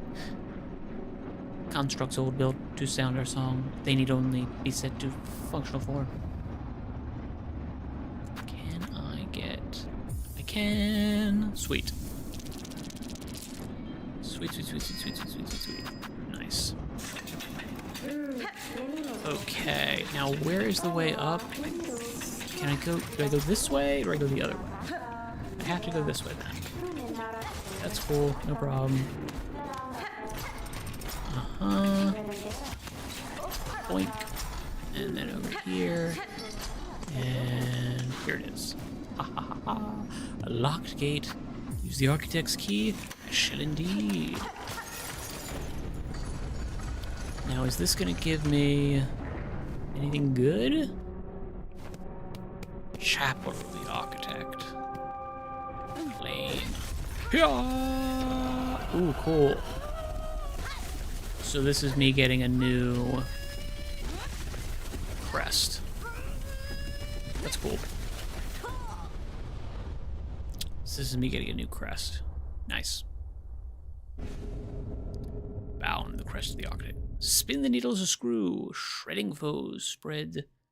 Constructs old built to sound our song. They need only be set to functional form. Can I get... I can... Sweet. Sweet, sweet, sweet, sweet, sweet, sweet, sweet, sweet, sweet. Nice. Okay, now where is the way up? Can I go... Do I go this way or do I go the other way? I have to go this way then. That's cool, no problem. Boink. And then over here. And here it is. Ha ha ha ha. A locked gate. Use the architect's key. I shall indeed. Now, is this gonna give me anything good? Chapel of the Architect. Lane. Ooh, cool. So this is me getting a new crest. That's cool. So this is me getting a new crest. Nice. Bound the crest of the Architect. Spin the needle as a screw. Shredding foes.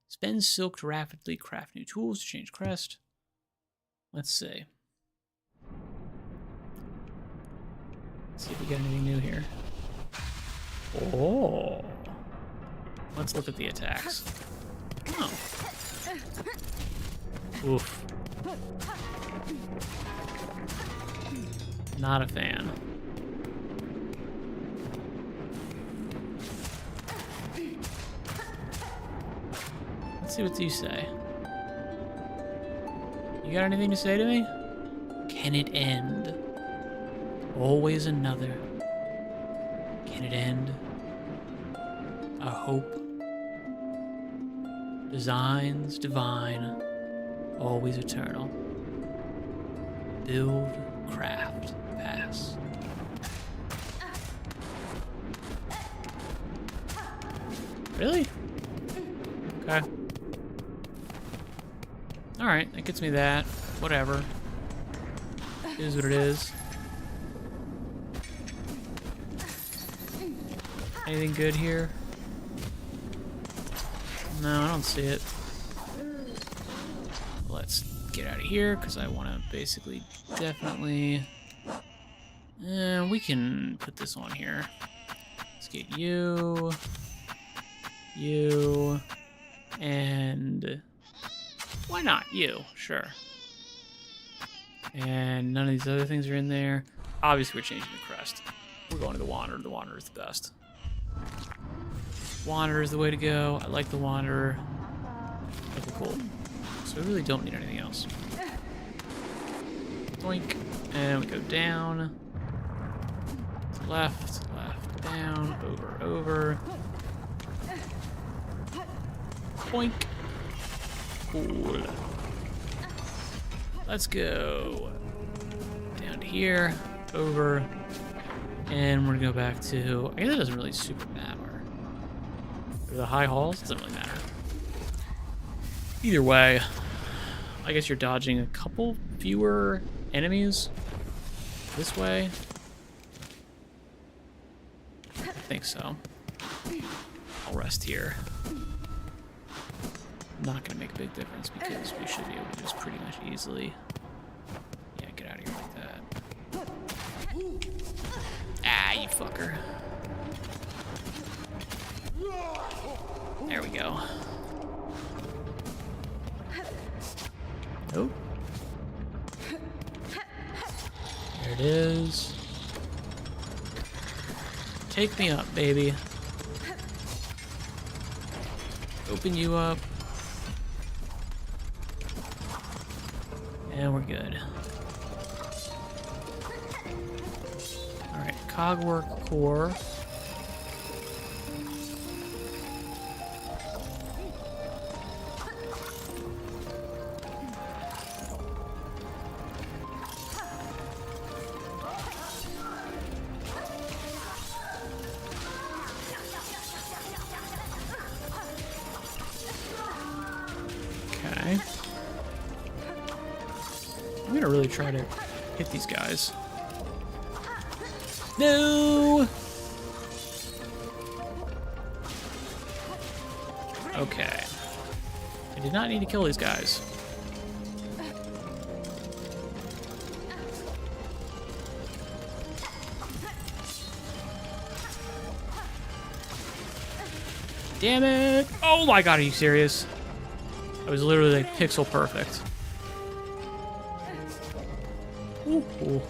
Spend silk to rapidly craft new tools to change crest. Let's see. Let's see if we get anything new here. Oh. Let's look at the attacks. Oh. Oof. Not a fan. Let's see what you say. You got anything to say to me? Can it end? Always another. Can it end? A hope. Designs divine. Always eternal. Build, craft, pass. Really? Okay. Alright, that gets me that. Whatever. It is what it is. Anything good here? No, I don't see it. Let's get out of here, because I want to basically definitely... we can put this on here. Let's get you... You... And... Why not? You, sure. And none of these other things are in there. Obviously, we're changing the crest. We're going to the Wanderer. The Wanderer is the best. Wanderer is the way to go. I like the Wanderer. Okay, cool. So we really don't need anything else. Doink. And we go down. Left, left, down, over, over. Boink. Cool. Let's go down to here, over, and we're gonna go back to, I guess it doesn't really super matter. Or the high halls? Doesn't really matter. Either way, I guess you're dodging a couple fewer enemies this way. I think so. I'll rest here. Not gonna make a big difference because we should be able to just pretty much easily. Yeah, get out of here like that. Ah, you fucker. There we go. Nope. There it is. Take me up, baby. Open you up. And we're good. Alright, Cogwork Core. Okay. I'm gonna really try to hit these guys. No! Okay. I did not need to kill these guys. Damn it! Oh my god, are you serious? I was literally like pixel perfect. Ooh, ooh.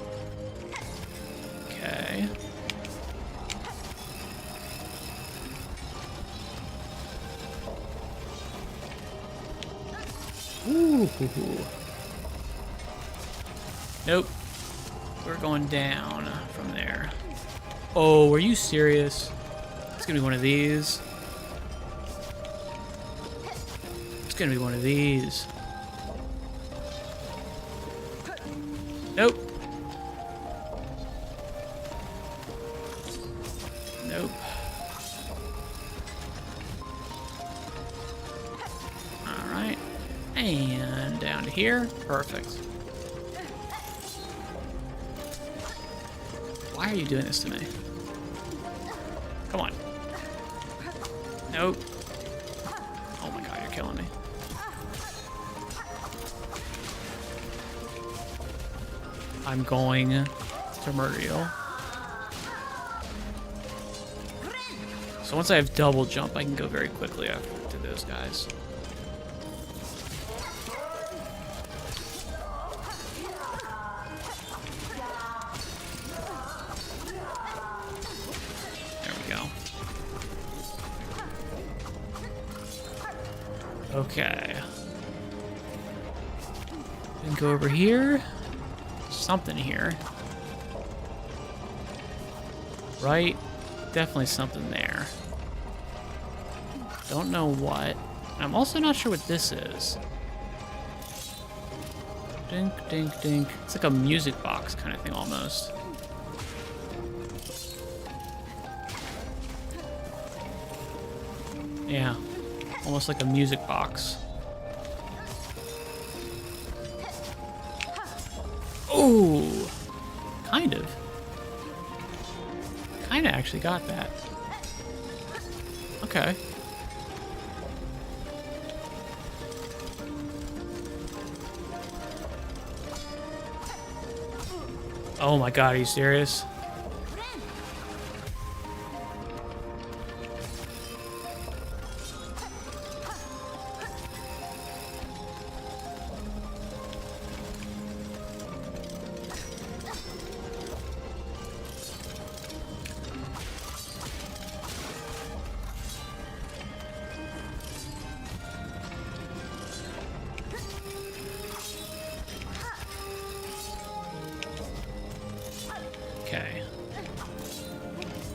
Okay. Ooh. Nope. We're going down from there. Oh, are you serious? It's gonna be one of these. It's gonna be one of these. Nope. Nope. Alright. And down to here. Perfect. Why are you doing this to me? Come on. Nope. Oh my god, you're killing me. I'm going to murder you. So once I have double jump, I can go very quickly after to those guys. There we go. Okay. And go over here. Something here. Right? Definitely something there. Don't know what. I'm also not sure what this is. Dink, dink, dink. It's like a music box kind of thing almost. Yeah. Almost like a music box. Oh, kind of. Kind of actually got that. Okay. Oh my god, are you serious? Okay.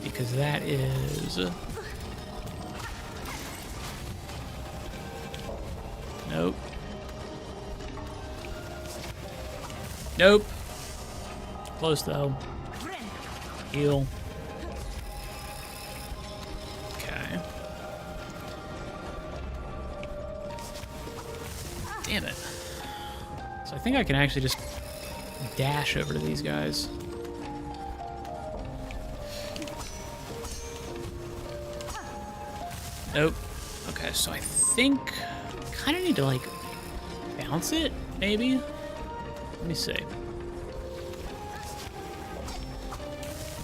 Because that is... Nope. Nope. Close though. Heal. Okay. So I think I can actually just dash over to these guys. Nope. Okay, so I think I kind of need to, like, bounce it, maybe? Let me see.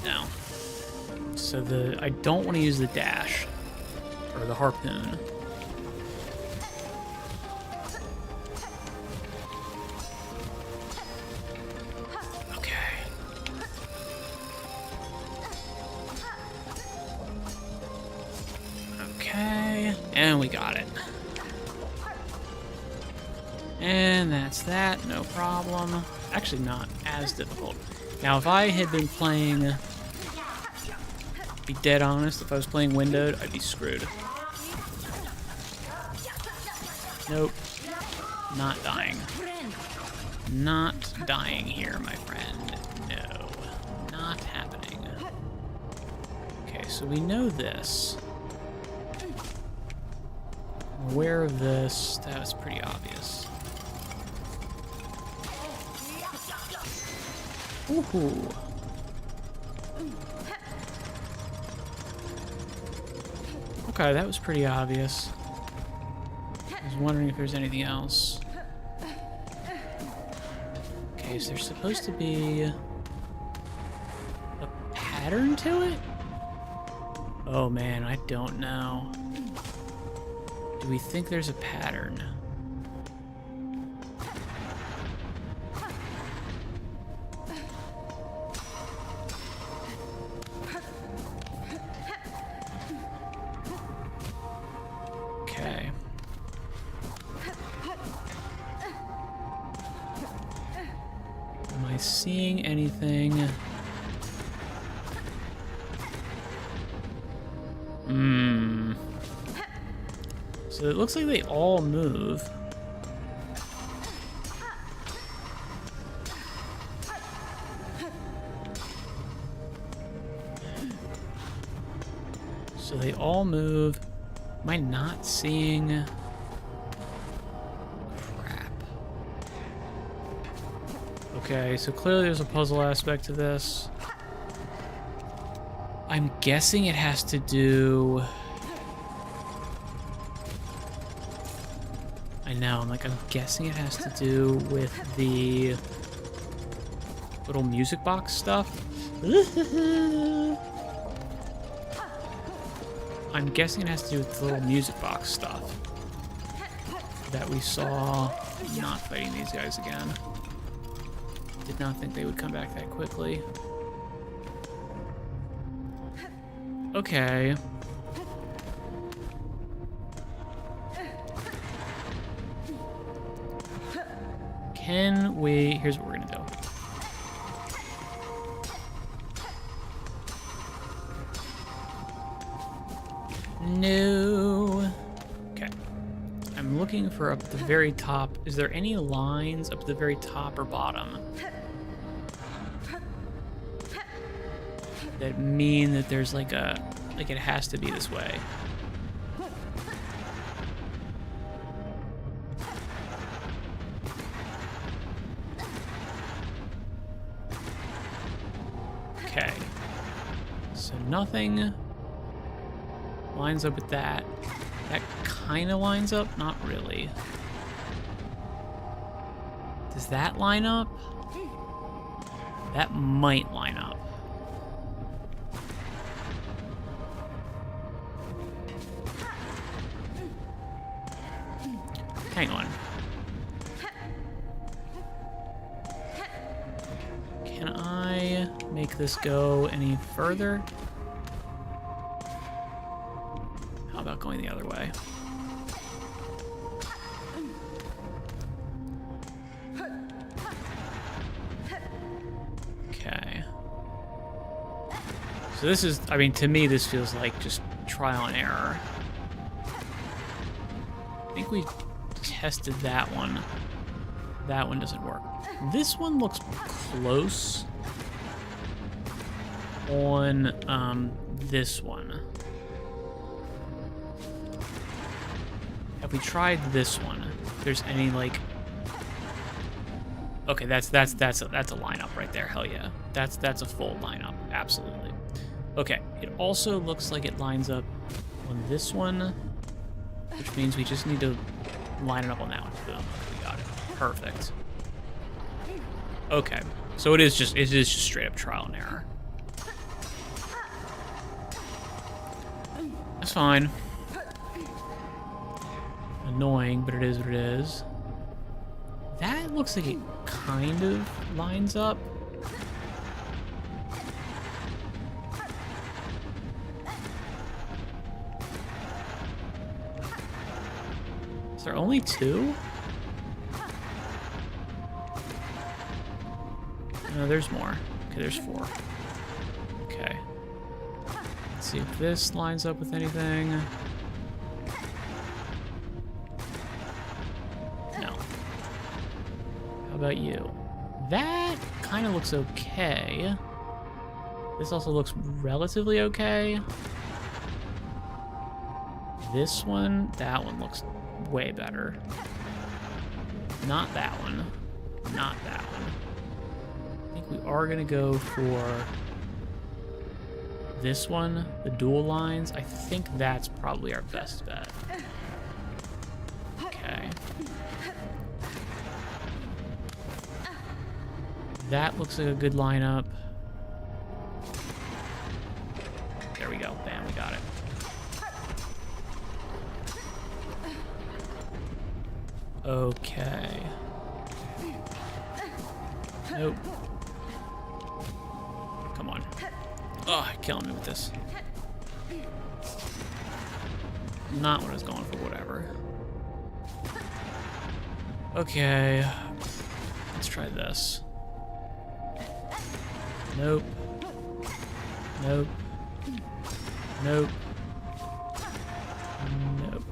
No. So I don't want to use the dash or the harpoon. Okay. Okay, and we got it. And that's that, no problem. Actually not as difficult. Now if I had been playing, be dead honest, if I was playing windowed, I'd be screwed. Nope. Not dying. Not dying here, my friend. No. Not happening. Okay, so we know this. I'm aware of this. That was pretty obvious. Ooh. Okay, that was pretty obvious. I was wondering if there's anything else. Okay, so there's supposed to be a pattern to it? Oh man, I don't know. Do we think there's a pattern? Okay. Am I seeing anything? So it looks like they all move. So they all move. Am I not seeing? Crap. Okay, so clearly there's a puzzle aspect to this. I'm guessing it has to do... I know, I'm guessing it has to do with the little music box stuff. I'm guessing it has to do with the little music box stuff that we saw. Not fighting these guys again. Did not think they would come back that quickly. Okay. Can we... Here's what we're gonna do. No. Okay. I'm looking for up at the very top. Is there any lines up at the very top or bottom that mean that there's like a... Like it has to be this way? Okay. So nothing lines up with that. That kind of lines up? Not really. Does that line up? That might line up. Hang on. Can I make this go any further? How about going the other way? Okay. So this is, I mean, to me, this feels like just trial and error. I think we tested that one. That one doesn't work. This one looks close on this one. Have we tried this one? If there's any like Okay, that's a lineup right there. Hell yeah. That's a full lineup. Absolutely. Okay, it also looks like it lines up on this one, which means we just need to line it up on that one. Boom. We got it. Perfect. Okay. So it is just straight up trial and error. That's fine. Annoying, but it is what it is. That looks like it kind of lines up. Is there only 2? No, there's more. Okay, there's 4. Okay. Let's see if this lines up with anything. No. How about you? That kind of looks okay. This also looks relatively okay. This one, that one looks way better. Not that one. Not that one. I think we are gonna go for this one, the dual lines. I think that's probably our best bet. Okay. That looks like a good lineup. There we go. Bam, we got it. Okay. Nope. Come on. Oh, killing me with this. Not what I was going for, whatever. Okay. Let's try this. Nope. Nope. Nope. Nope.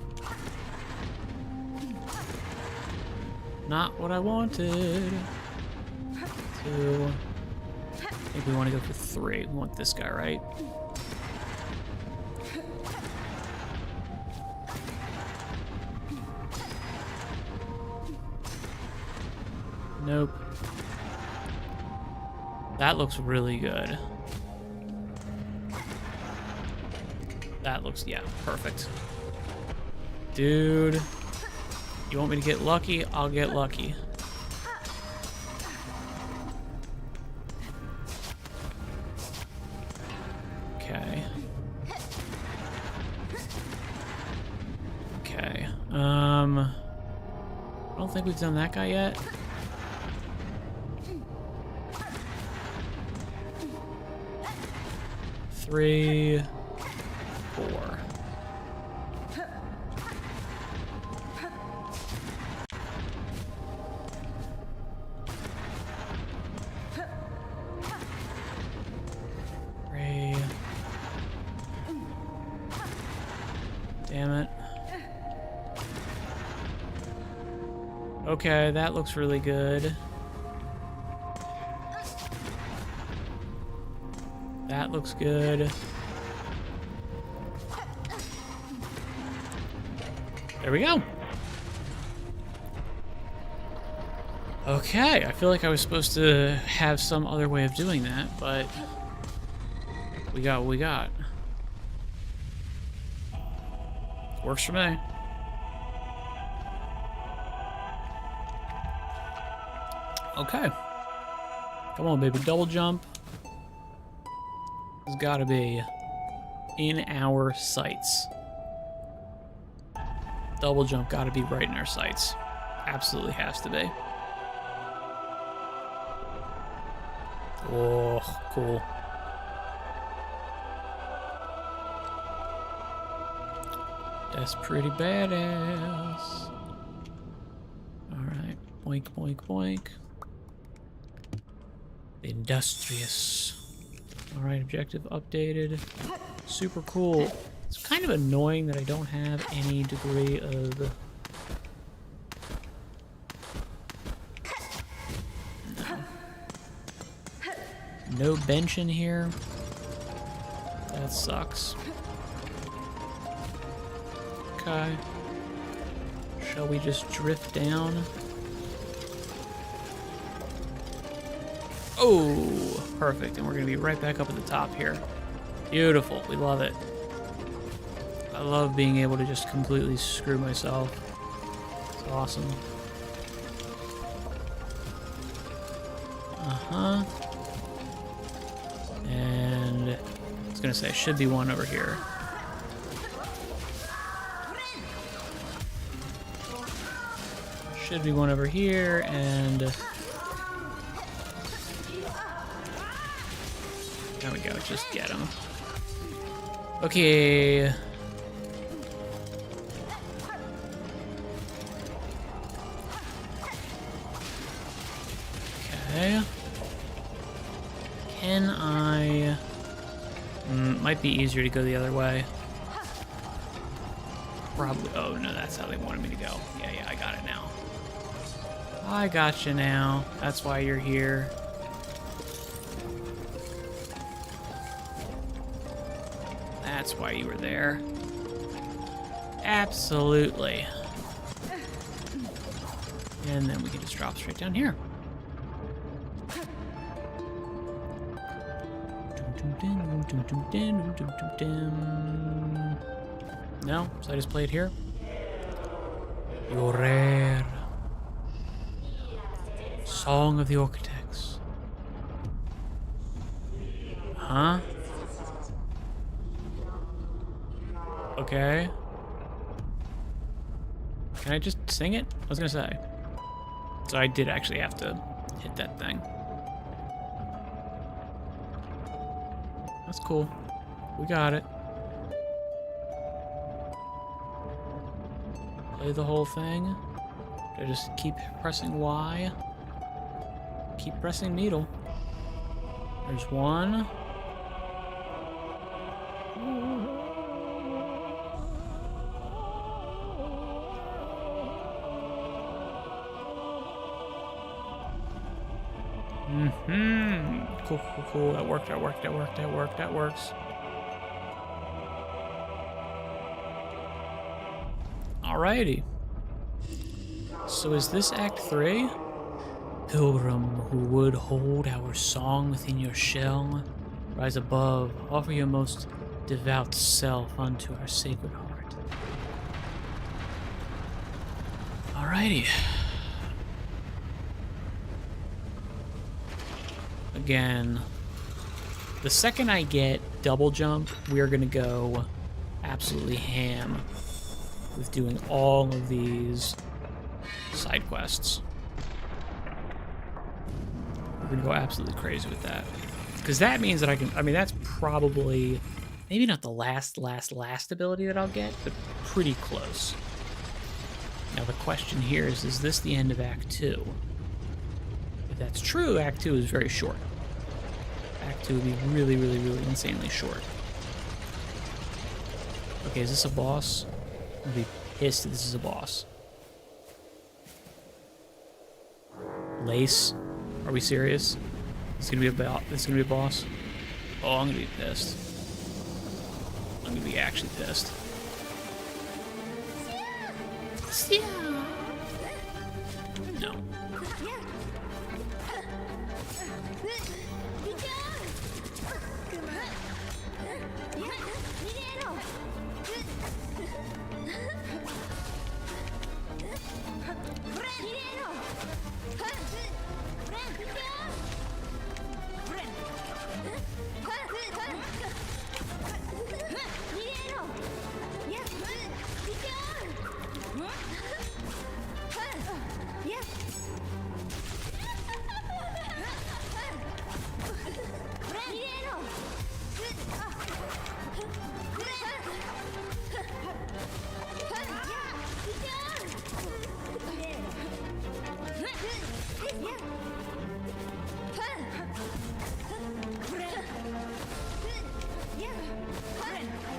Not what I wanted. 2. I think we want to go for 3. We want this guy, right? Nope. That looks really good. That looks, yeah, perfect. Dude, you want me to get lucky? I'll get lucky. Okay. Okay. I don't think we've done that guy yet. Three, 4. Damn it. Okay, that looks really good. That looks good. There we go. Okay, I feel like I was supposed to have some other way of doing that, but we got what we got. Works for me. Okay. Come on, baby. Double jump. It's gotta be in our sights. Double jump gotta be right in our sights. Absolutely has to be. Oh, cool. That's pretty badass. Alright. Boink, boink, boink. Industrious. Alright, objective updated. Super cool. It's kind of annoying that I don't have any degree of... No bench in here. That sucks. Okay. Shall we just drift down? Oh, perfect. And we're going to be right back up at the top here. Beautiful. We love it. I love being able to just completely screw myself. It's awesome. Uh-huh. And I was going to say, should be one over here. Should be one over here, and there we go, just get him. Okay. Okay. Can I... might be easier to go the other way. Probably. Oh, no, that's how they wanted me to go. Yeah, I got it now. I got you now. That's why you're here. That's why you were there. Absolutely. And then we can just drop straight down here. No? So I just play it here? Llorer. Song of the Architects. Huh? Okay. Can I just sing it? I was gonna say. So I did actually have to hit that thing. That's cool. We got it. Play the whole thing. Do I just keep pressing Y? Keep pressing needle. There's one. Cool. That worked. That works. Alrighty. So is this Act 3? Pilgrim who would hold our song within your shell, rise above, offer your most devout self unto our sacred heart. Alrighty. Again, the second I get double jump, we are gonna go absolutely ham with doing all of these side quests. We're gonna go absolutely crazy with that. Because that means that I can, I mean, that's probably, maybe not the last ability that I'll get, but pretty close. Now the question here is this the end of Act 2? If that's true, Act 2 is very short. Act 2 would be really insanely short. Okay, is this a boss? I'd be pissed if this is a boss. Lace? Are we serious? This is gonna be a boss? Oh, I'm gonna be pissed. I'm gonna be actually pissed. No.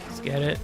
Let's get it.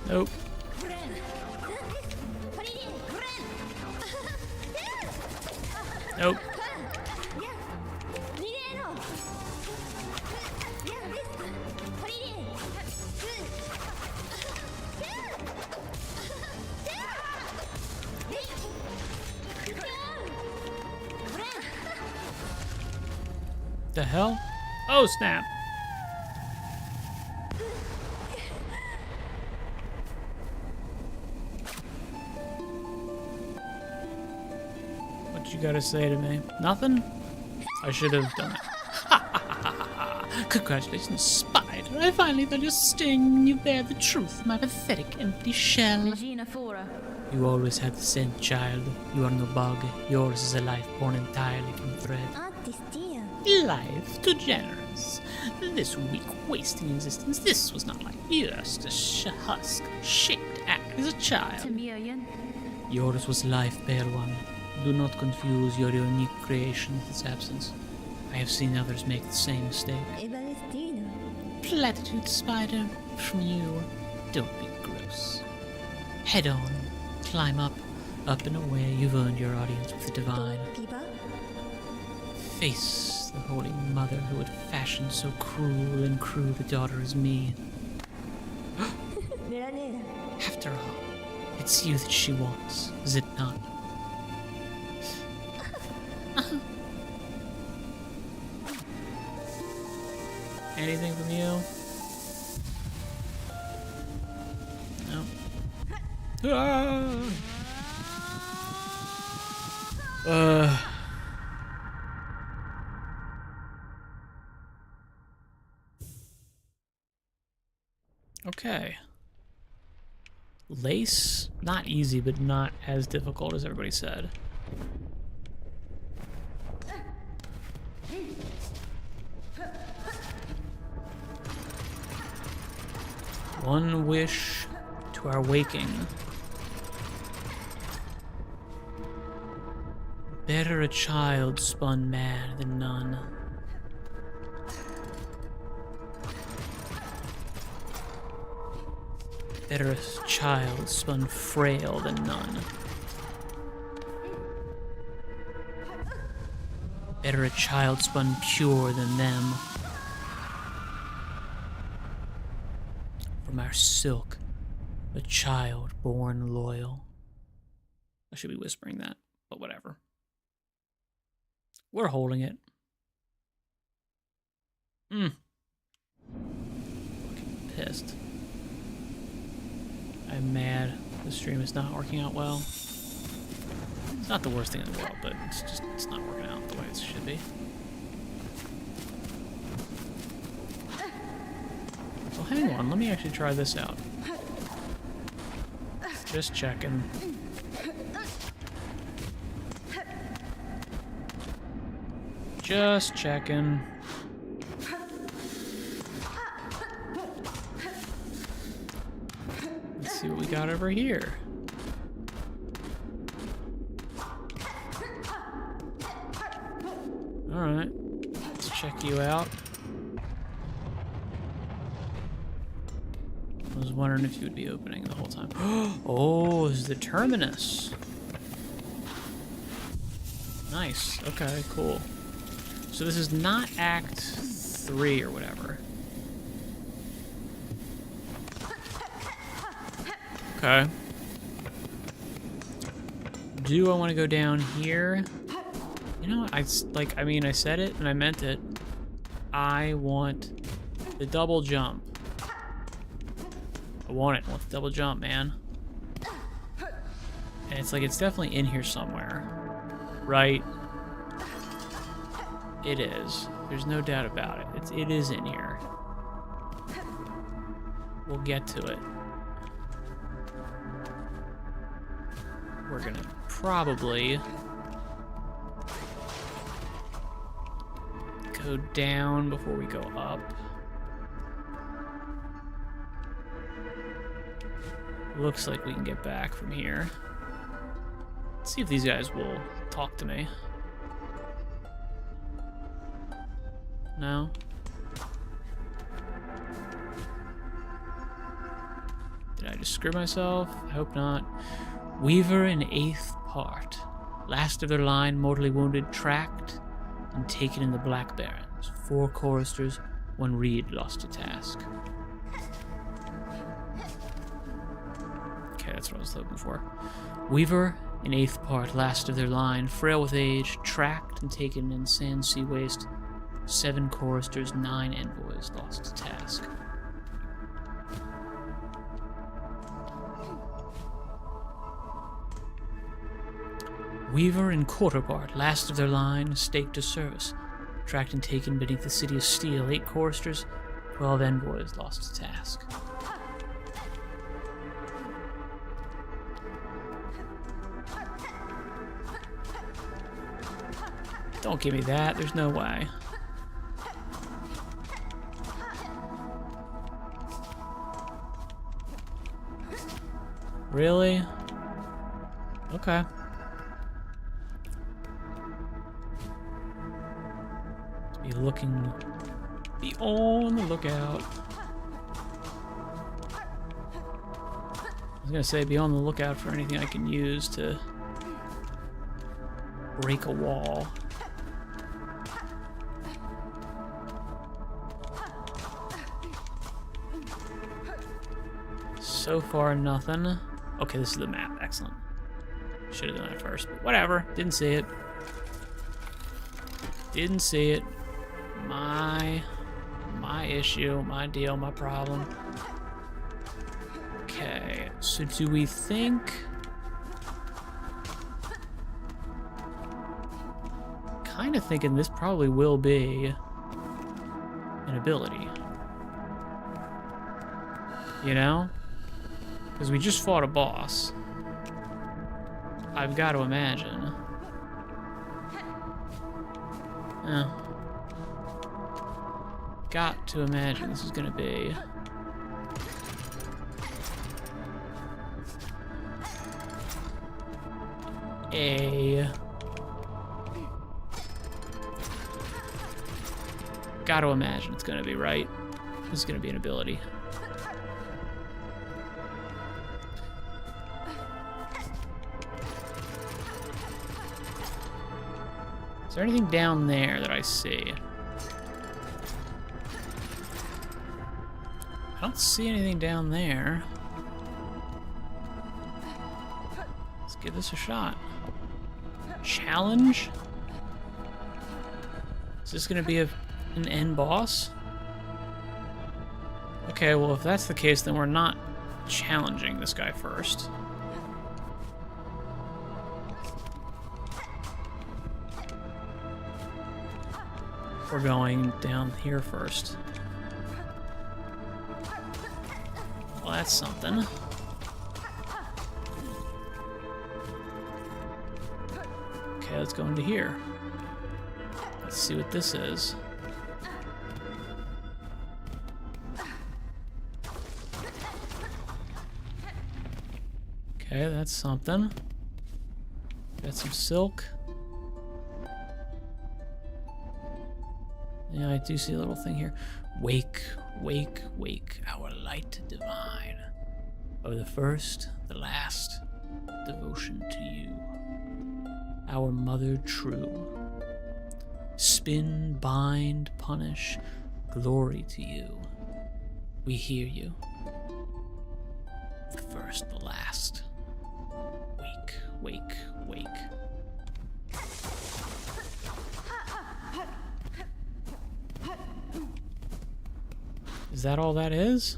Nope. Nope. The hell? Oh, snap. What you gotta say to me? Nothing? I should have done it. Congratulations, Spider. I finally felt your sting. You bear the truth, my pathetic empty shell. Regina Fora. You always had the scent, child. You are no bug. Yours is a life born entirely from thread. Life too generous. This weak, wasting existence. This was not like yours, a husk, shaped act as a child. Tamirian. Yours was life, pale one. Do not confuse your unique creation with its absence. I have seen others make the same mistake. Platitude, Spider. From you. Don't be gross. Head on. Climb up. Up and away. You've earned your audience with the divine. Face the Holy Mother who would fashion so cruel and crude a daughter as me. After all, it's you that she wants, is it not? Anything from you? No. Okay. Lace, not easy, but not as difficult as everybody said. One wish to our waking. Better a child spun mad than none. Better a child spun frail than none. Better a child spun pure than them. From our silk, a child born loyal. I should be whispering that, but whatever. We're holding it. Fucking pissed. I'm mad. The stream is not working out well. It's not the worst thing in the world, but it's not working out the way it should be. Well, hang on. Let me actually try this out. Just checking. Just checking. Let's see what we got over here. Alright. Let's check you out. I was wondering if you would be opening the whole time. Oh, this is the terminus. Nice. Okay, cool. So this is not Act 3 or whatever. Okay. Do I want to go down here? You know, I said it and I meant it. I want the double jump. I want it. I want the double jump, man. And it's like, it's definitely in here somewhere. Right? It is. There's no doubt about it. It is in here. We'll get to it. We're gonna probably go down before we go up. Looks like we can get back from here. Let's see if these guys will talk to me. No? Did I just screw myself? I hope not. Weaver in 8th part. Last of their line, mortally wounded, tracked, and taken in the Black Barrens. 4 choristers, 1 reed lost to task. Okay, that's what I was looking for. Weaver in 8th part, last of their line, frail with age, tracked and taken in Sand Sea Waste. 7 choristers, 9 envoys lost to task. Weaver in quarter part, last of their line, staked to service. Tracked and taken beneath the city of steel. 8 choristers, 12 envoys lost to task. Don't give me that, there's no way. Really? Okay. Be on the lookout. I was gonna say, be on the lookout for anything I can use to break a wall. So far, nothing. Okay, this is the map. Excellent. Should have done it first, but whatever. Didn't see it. Didn't see it. My issue, my deal, my problem. Okay, so do we think... kind of thinking this probably will be an ability. You know? Because we just fought a boss. I've got to imagine. Got to imagine this is gonna be a... got to imagine it's gonna be, right? This is gonna be an ability. Is there anything down there that I see? I don't see anything down there. Let's give this a shot. Challenge? Is this gonna be an end boss? Okay, well if that's the case, then we're not challenging this guy first. We're going down here first. Well, that's something. Okay, let's go into here. Let's see what this is. Okay, that's something. Got some silk. Yeah, I do see a little thing here. Wake, wake, wake, our light divine. Of the first, the last, devotion to you. Our mother true. Spin, bind, punish, glory to you. We hear you. The first, the last. Wake, wake, wake. Is that all that is?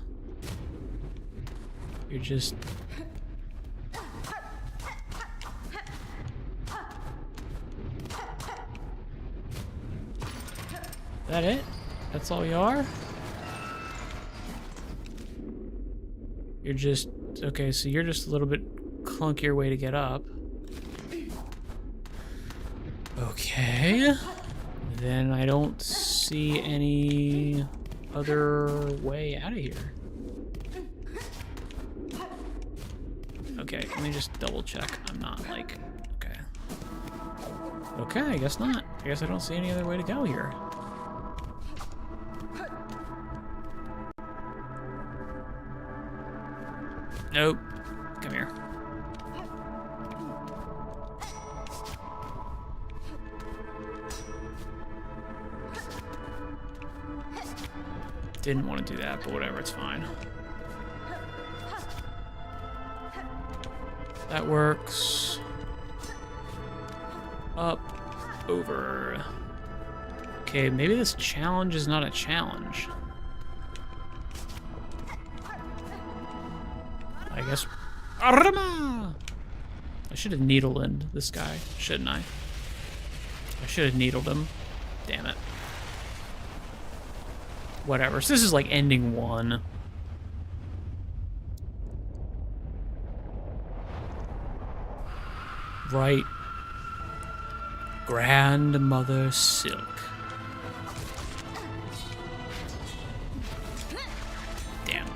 You're just... that it? That's all you are? You're just... okay, so you're just a little bit clunkier way to get up. Okay. Then I don't see any other way out of here. Okay, let me just double check. I'm not like... okay. Okay, I guess not. I guess I don't see any other way to go here. Nope. Come here. Didn't want to do that, but whatever, it's fine. That works. Up, over. Okay, maybe this challenge is not a challenge. I guess. Arrama! I should have needled in this guy, shouldn't I? I should have needled him. Damn it. Whatever. So this is like ending one. Right. Grandmother Silk. Damn.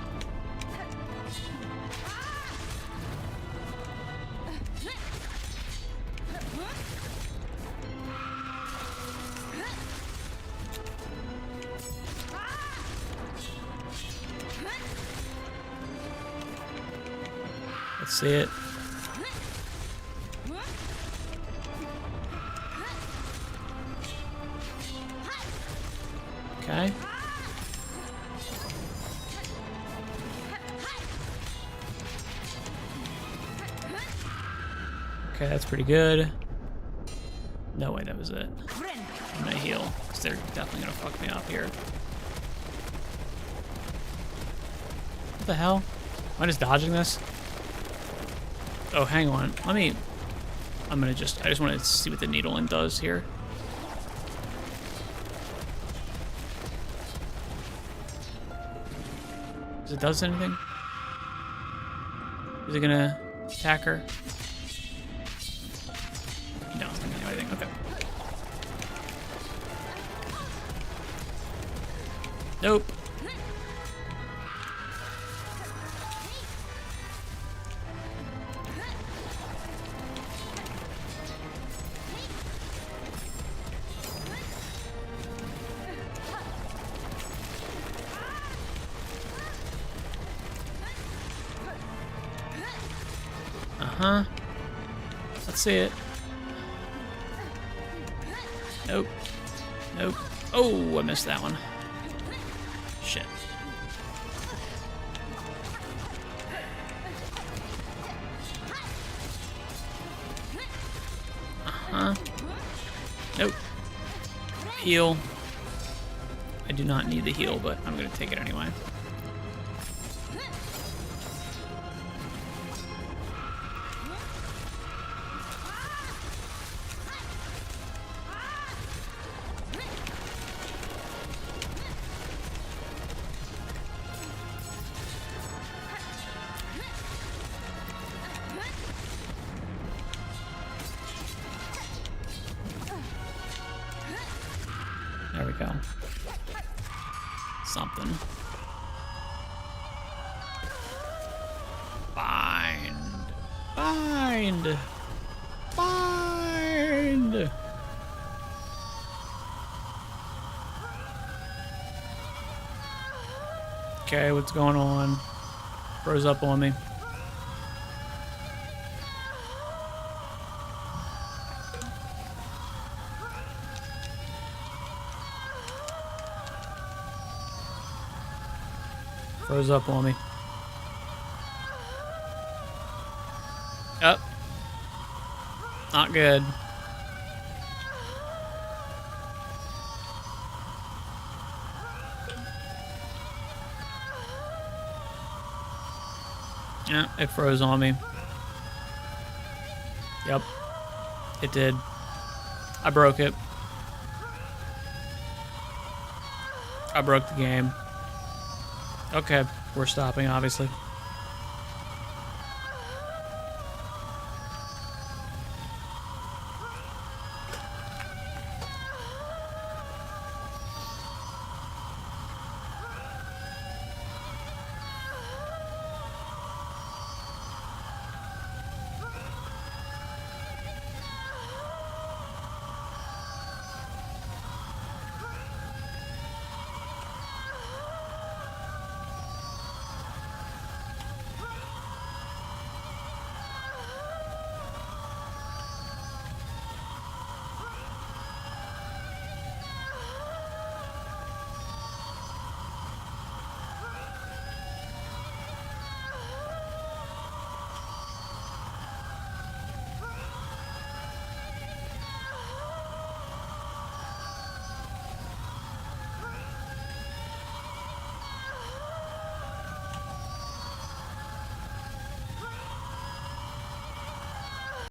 Let's see it. Okay. Okay, that's pretty good. No way, that was it. I'm gonna heal, because they're definitely gonna fuck me up here. What the hell? Am I just dodging this? Oh, hang on. I just want to see what the needling does here. Does it does anything? Is it gonna attack her? No, it's not gonna do anything. Okay. Nope. Uh-huh. Let's see it. Nope. Nope. Oh, I missed that one. Shit. Uh-huh. Nope. Heal. I do not need the heal, but I'm gonna take it anyway. There we go. Something. Bind. Bind. Bind. Okay, what's going on? Froze up on me. Froze up on me. Up. Not good. Yeah, it froze on me. Yep. It did. I broke it. I broke the game. Okay, we're stopping, obviously.